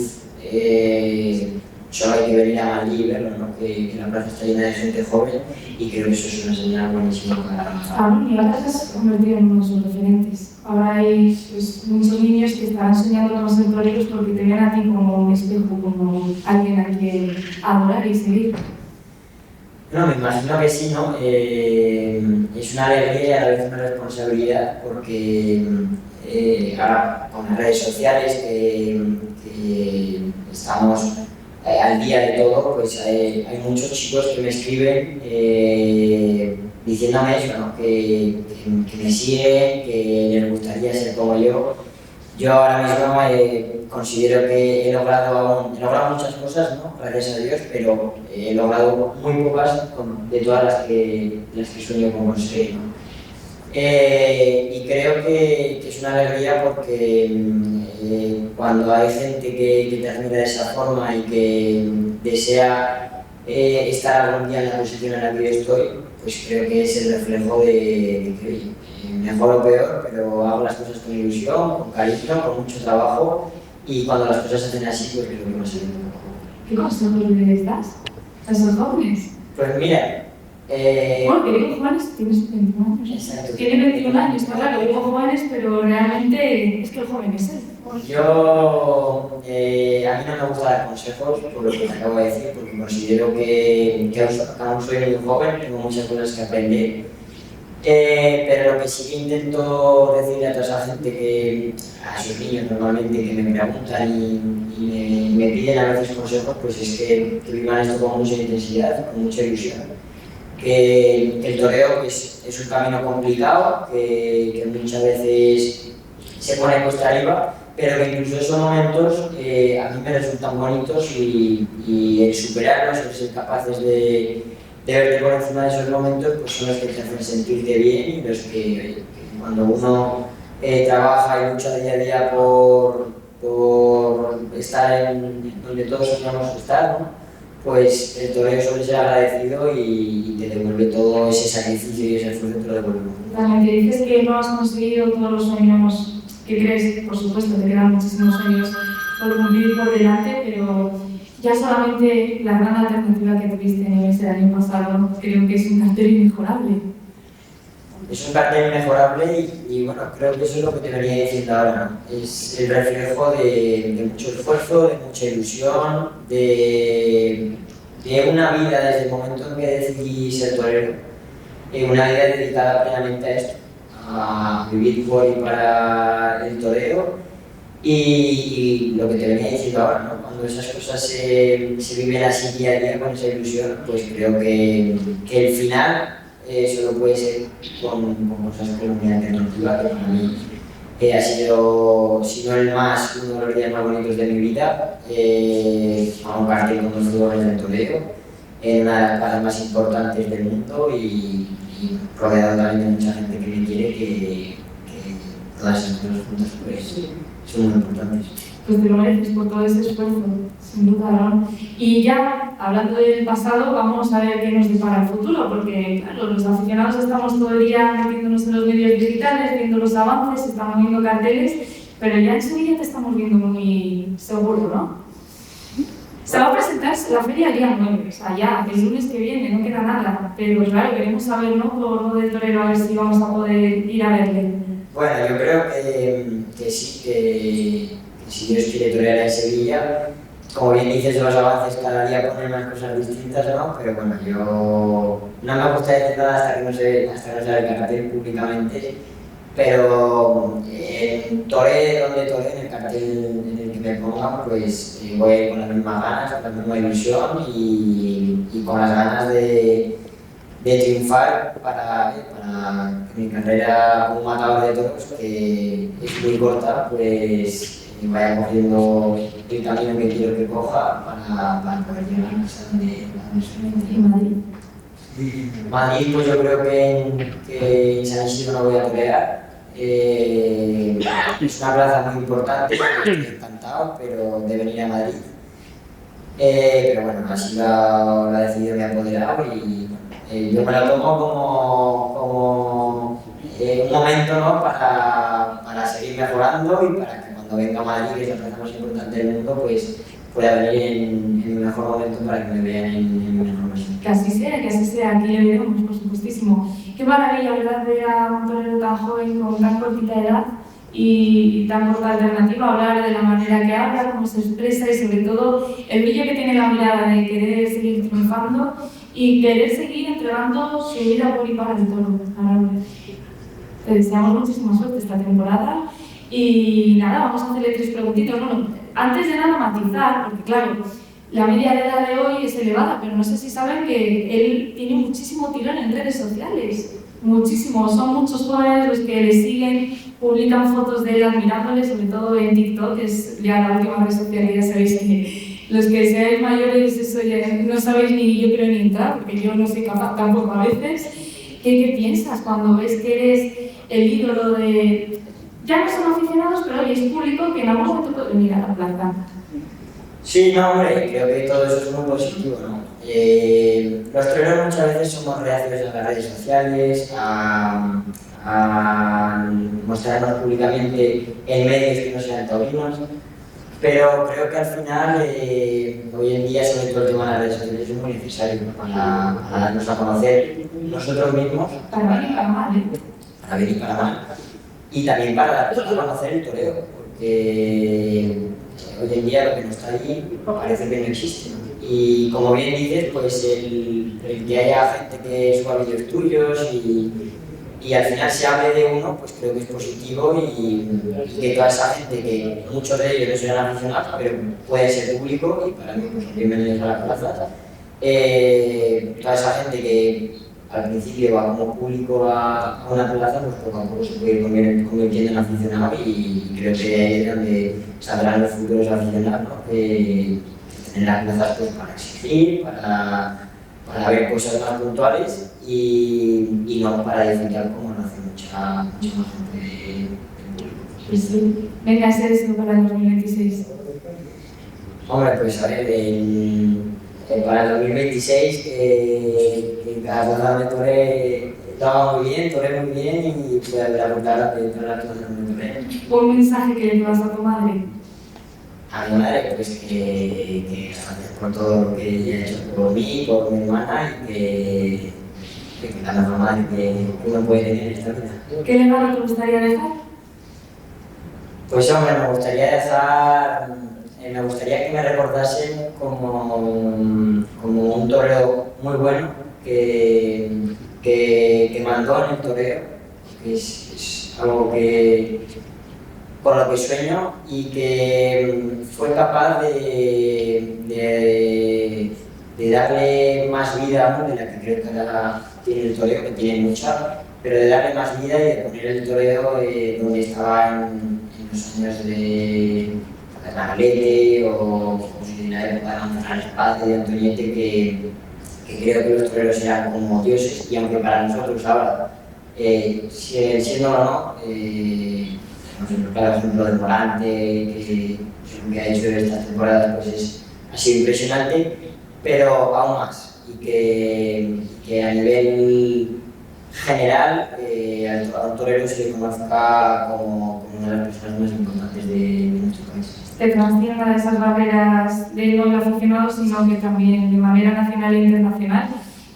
solo hay que venir a Madrid y verlo, ¿no? Que la plaza está llena de gente joven y creo que eso es una señal buenísima para... Y ahora te has convertido en uno de sus referentes. Ahora hay pues, muchos niños que están soñando con ser toreros porque te ven a ti como un espejo, como alguien a quien adorar y seguir. No, me imagino que sí, ¿no? Es una alegría y a la vez una responsabilidad porque ahora con las redes sociales que estamos al día de todo, pues hay muchos chicos que me escriben diciéndome eso, ¿no? que me siguen, que les gustaría ser como yo. Yo ahora mismo considero que he logrado muchas cosas, ¿no? Gracias a Dios, pero he logrado muy pocas de todas las que sueño con conseguir, ¿no? Y creo que es una alegría porque cuando hay gente que te admira de esa forma y que desea estar algún día en la posición en la que yo estoy, pues creo que es el reflejo de que mejor o peor, pero hago las cosas con ilusión, con cariño, con mucho trabajo y cuando las cosas se hacen así, pues creo que no se ven. ¿Qué consejos les das a esos jóvenes? Pues mira... bueno, que digo jóvenes, tienes 21 años. Exacto. Tiene 21 años, está claro, digo jóvenes, pero realmente es que el joven es él. Yo, a mí no me gusta dar consejos, por lo que te acabo de decir, porque considero que aún soy muy joven, tengo muchas cosas que aprender. Pero lo que sí que intento decirle a toda esa gente, a esos niños normalmente que me preguntan y me piden a veces consejos, pues es que vivan esto con mucha intensidad, con mucha ilusión. Que el toreo pues, es un camino complicado, que muchas veces se pone cuesta arriba, pero que incluso esos momentos a mí me resultan bonitos y el superarlos, el ser capaces de verte por encima de esos momentos, pues son los que te hacen sentirte bien y los que cuando uno trabaja y lucha día a día por estar en donde todos soñamos estar, ¿no? Pues el toreo suele ser agradecido y te devuelve todo ese sacrificio y ese esfuerzo, te lo devuelve. También te dices que no has conseguido todos los sueños que crees, por supuesto, te quedan muchísimos sueños por cumplir por delante, pero ya solamente la gran alternativa que tuviste en ese año pasado creo que es un cartel inmejorable. Es un cartel inmejorable y bueno, creo que eso es lo que te venía diciendo ahora, ¿no? Es el reflejo de mucho esfuerzo, de mucha ilusión, de una vida desde el momento en que decidí ser torero, una vida dedicada plenamente a esto, a vivir por y para el torero y lo que te venía diciendo ahora, ¿no? Cuando esas cosas se viven así día a día con esa ilusión, pues creo que el final solo puede ser con cosas como una alternativa que para mí ha sido, si no el más, uno de los días más bonitos de mi vida, compartir con los jugadores del toreo en una de las plazas más importantes del mundo y rodeado también de mucha gente que me quiere, que todas esas cosas juntas pues, son muy importantes. Pues te lo mereces por todo ese esfuerzo, sin duda, ¿no? Y ya, hablando del pasado, vamos a ver qué nos depara el futuro, porque claro, los aficionados estamos todo el día metiéndonos en los medios digitales, viendo los avances, estamos viendo carteles, pero ya en Sevilla te estamos viendo muy seguro, ¿no? Se va a presentar la feria el día 9, o sea, ya, el lunes que viene, no queda nada, pero claro, queremos saber, ¿no?, por lo del torero, a ver si vamos a poder ir a verle. Bueno, yo creo que sí, que si Dios quiere torear en Sevilla, como bien dices, los avances cada día ponen unas cosas distintas, ¿no? Pero bueno, yo no me gusta decir nada hasta que no se ve el cartel públicamente, pero en toré, donde toré, en el cartel en el que me pongan, pues voy con las mismas ganas, con la misma ilusión y con las ganas de triunfar para mi carrera como matador de toros, que es muy corta, pues vaya cogiendo el camino que quiero que coja para poder llegar a donde ¿Y Madrid? Madrid, pues yo creo que en San Isidro no voy a torear. Es una plaza muy importante, estoy encantado, pero de venir a Madrid. Pero bueno, así lo ha decidido mi apoderado y yo me lo tomo como un momento, ¿no?, para seguir mejorando y para que cuando venga Madrid, que es la plaza más importante del mundo, pues pueda venir en el mejor momento para que me vean en mi mejor momento. Que así sea, aquí le veremos, por supuestísimo. Qué maravilla, ¿verdad?, ver a un torero tan joven con tan cortita edad y tan corta alternativa, hablar de la manera que habla, cómo se expresa y sobre todo el brillo que tiene la mirada de querer seguir triunfando y querer seguir entregando su vida por y para el toro. Te deseamos muchísima suerte esta temporada y nada, vamos a hacerle 3 preguntitas. Bueno, antes de nada matizar, porque claro, la media de edad de hoy es elevada, pero no sé si saben que él tiene muchísimo tirón en redes sociales. Muchísimo, son muchos jóvenes los que le siguen, publican fotos de él admirándole, sobre todo en TikTok, que es ya la última red social, ya sabéis que los que seáis mayores, eso ya no sabéis ni yo creo ni entrar, porque yo no soy capaz tampoco a veces. ¿Qué piensas cuando ves que eres el ídolo de... ya no son aficionados, pero hoy es público que en algún momento puede venir a la plaza? Sí, no, hombre, creo que todo eso es muy positivo, ¿no? Los toreros muchas veces somos reacios a las redes sociales, a mostrarnos públicamente en medios que no sean taurinos, pero creo que al final, hoy en día, sobre todo el tema de las redes sociales, es muy necesario para darnos a conocer nosotros mismos. Para bien y para mal, Para bien y para mal. Y también para dar a conocer el toreo, porque hoy en día lo que no está allí parece que no existe, ¿no? Y como bien dices, pues el que haya gente que suba vídeos tuyos y al final se hable de uno, pues creo que es positivo y que toda esa gente, que muchos de ellos no serán aficionados, pero puede ser público y para mí pues bienvenidos a la plaza. Toda esa gente que al principio va como público a una plaza, pues poco a poco se puede ir convirtiendo en aficionado y creo que ahí es donde saldrán los futuros aficionados, ¿no? En las plazas pues para exigir, para ver cosas más puntuales y no para disfrutar como lo hace mucha más gente del público. Pues sí. Venga, ese deseo para el 2026. Hombre, pues a ver, para el 2026 que cada plaza me toré estaba muy bien, toré muy bien y pude haber aportado a pedir todas las cosas que me toré. Un mensaje que le puedas a tu madre. A mi madre, pues que gracias por todo lo que ella ha hecho por mí, por mi hermana y que la mejor madre que uno puede tener en esta vida. ¿Qué legado te gustaría dejar? Pues hombre, me gustaría que me recordasen como un torero muy bueno que mandó en el toreo, que es algo por lo que sueño y que fue capaz de darle más vida, ¿no?, de la que creo que ahora tiene el toreo, que tiene mucha, pero de darle más vida y de poner el toreo donde estaba en los años de Navarrete o en la época de Gonzalo Espada y de Antoñete, que creo que los toreros eran como dioses y aunque para nosotros ahora siguen siendo o no, claro, ejemplo del Morante, que lo que ha hecho esta temporada pues ha sido impresionante, pero aún más, y que a nivel general a un torero se le conozca como una de las personas más importantes de nuestro país. Te trascienda de esas barreras de no aficionados, sino que también de manera nacional e internacional.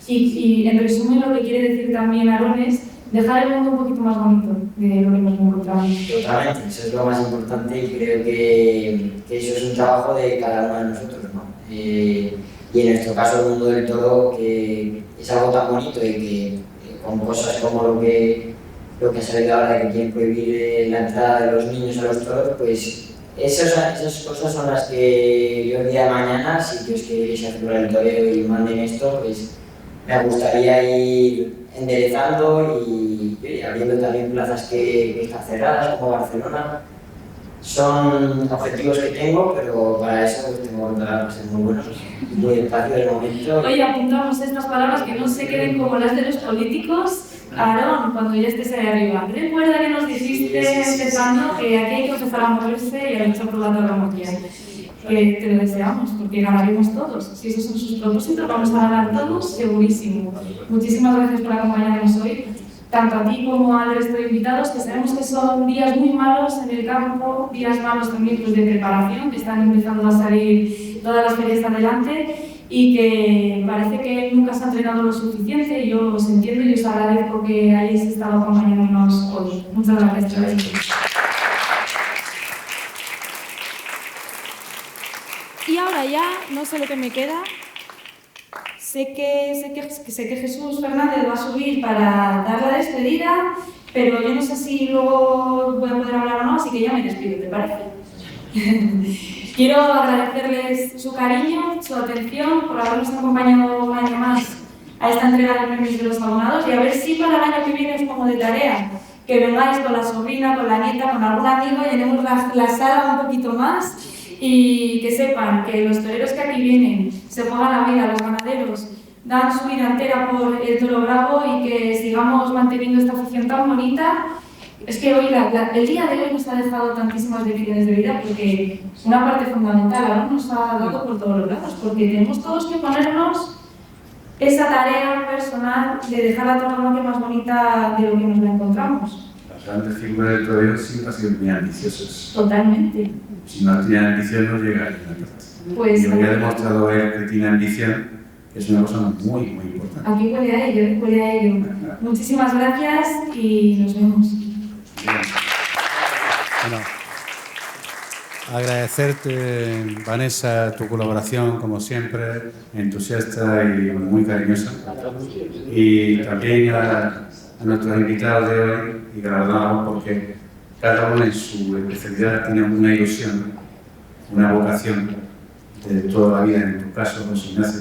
Y en resumen, lo que quiere decir también Aarón es dejar el mundo un poquito más bonito de lo que nos encontramos. Totalmente, eso es lo más importante y creo que eso es un trabajo de cada uno de nosotros, ¿no? Y en nuestro caso el mundo del toro, que es algo tan bonito y que con cosas como lo que ha salido ahora de que quieren prohibir la entrada de los niños a los toros, pues esas cosas son las que yo el día de mañana, si Dios quiere que se acelere el toreo y manden esto, pues me gustaría ir enderezando y abriendo también plazas que están cerradas, como Barcelona. Son objetivos que tengo, pero para eso pues, tengo que dar ser muy buenos, muy despacio del momento. Oye, apuntamos estas palabras que no se queden como las de los políticos. Aarón, cuando ya estés ahí arriba, recuerda que nos dijiste empezando que aquí hay que empezar a moverse y a luchar por la tauromaquia. Que te lo deseamos, porque ganaremos todos. Si esos son sus propósitos, vamos a ganar todos, segurísimo. Muchísimas gracias por acompañarnos hoy. tanto a ti como al resto de invitados, que sabemos que son días muy malos en el campo, días malos también pues, de preparación, que están empezando a salir todas las ferias adelante y que parece que nunca se ha entrenado lo suficiente. Yo os entiendo y os agradezco que hayáis estado acompañándonos hoy. Muchas gracias, chavales. Y ahora ya, no sé lo que me queda. Sé que Jesús Fernández va a subir para dar la despedida, pero yo no sé si luego voy a poder hablar o no, así que ya me despido, ¿te parece? Quiero agradecerles su cariño, su atención, por habernos acompañado un año más a esta entrega de premios de los abonados y a ver si para el año que viene os pongo de tarea que vengáis con la sobrina, con la nieta, con algún amigo, llenemos la sala un poquito más. Y que sepan que los toreros que aquí vienen se juegan la vida, los ganaderos dan su vida entera por el toro bravo y que sigamos manteniendo esta afición tan bonita. Es que hoy, el día de hoy nos ha dejado tantísimas lecciones de vida porque una parte fundamental ahora nos ha dado por todos los lados, porque tenemos todos que ponernos esa tarea personal de dejar la tauromaquia más bonita de lo que nos la encontramos. Las grandes figuras del toreo siempre han sido muy ambiciosas. Totalmente. Si no tiene ambición, no llega a ninguna parte. Pues, y lo que ha demostrado él que tiene ambición es una cosa muy, muy importante. Aquí huele a ello, huele a ello. Muchísimas gracias y nos vemos. Bien. Bueno, agradecerte, Vanessa, tu colaboración, como siempre, entusiasta y muy cariñosa. Y también a nuestros invitados de hoy, y galardonamos porque cada uno en su especialidad tiene una ilusión, una vocación de toda la vida, en tu caso, José Ignacio,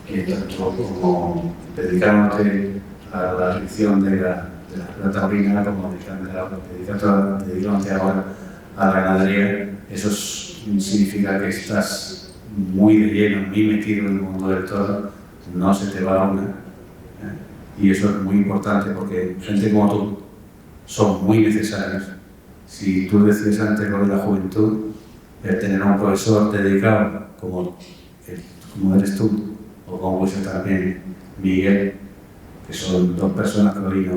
que tanto como dedicándote a la afición de la taurina, como dedicándote ahora a la ganadería, eso significa que estás muy de lleno, muy metido en el mundo del toro, no se te va una. Y eso es muy importante porque gente como tú son muy necesarios. Si tú decías antes lo de la juventud, el tener a un profesor dedicado como eres tú, o como puede ser también Miguel, que son dos personas que hoy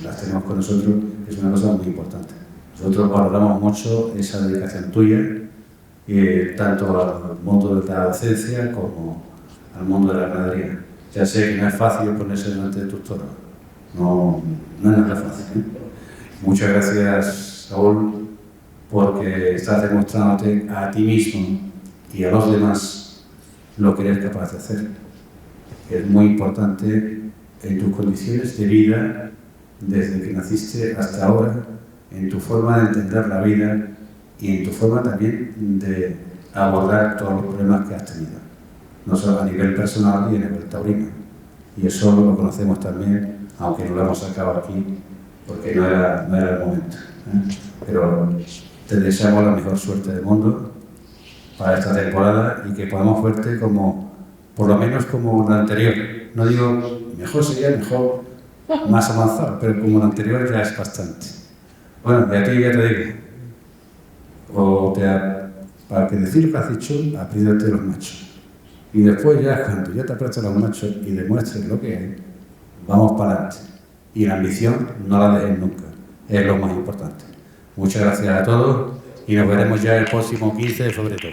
las tenemos con nosotros, es una cosa muy importante. Nosotros valoramos mucho esa dedicación tuya, tanto al mundo de la docencia como al mundo de la ganadería. Ya sé que no es fácil ponerse delante de tus toros, no es nada fácil. Muchas gracias, Saúl, porque estás demostrándote a ti mismo y a los demás lo que eres capaz de hacer. Es muy importante en tus condiciones de vida, desde que naciste hasta ahora, en tu forma de entender la vida y en tu forma también de abordar todos los problemas que has tenido, no solo a nivel personal y a nivel taurino. Y eso lo conocemos también, aunque no lo hemos sacado aquí, porque no era el momento. Pero te deseamos la mejor suerte del mundo para esta temporada y que podamos verte como, por lo menos como la anterior. No digo, mejor sería mejor, más avanzado, pero como la anterior ya es bastante. Bueno, y a ti ya te digo, para que decir lo que has dicho, aprídete los machos. Y después ya, cuando ya te apretas los machos y demuestres lo que hay, vamos para adelante. Y la ambición no la dejes nunca, es lo más importante. Muchas gracias a todos y nos veremos ya el próximo 15 de febrero.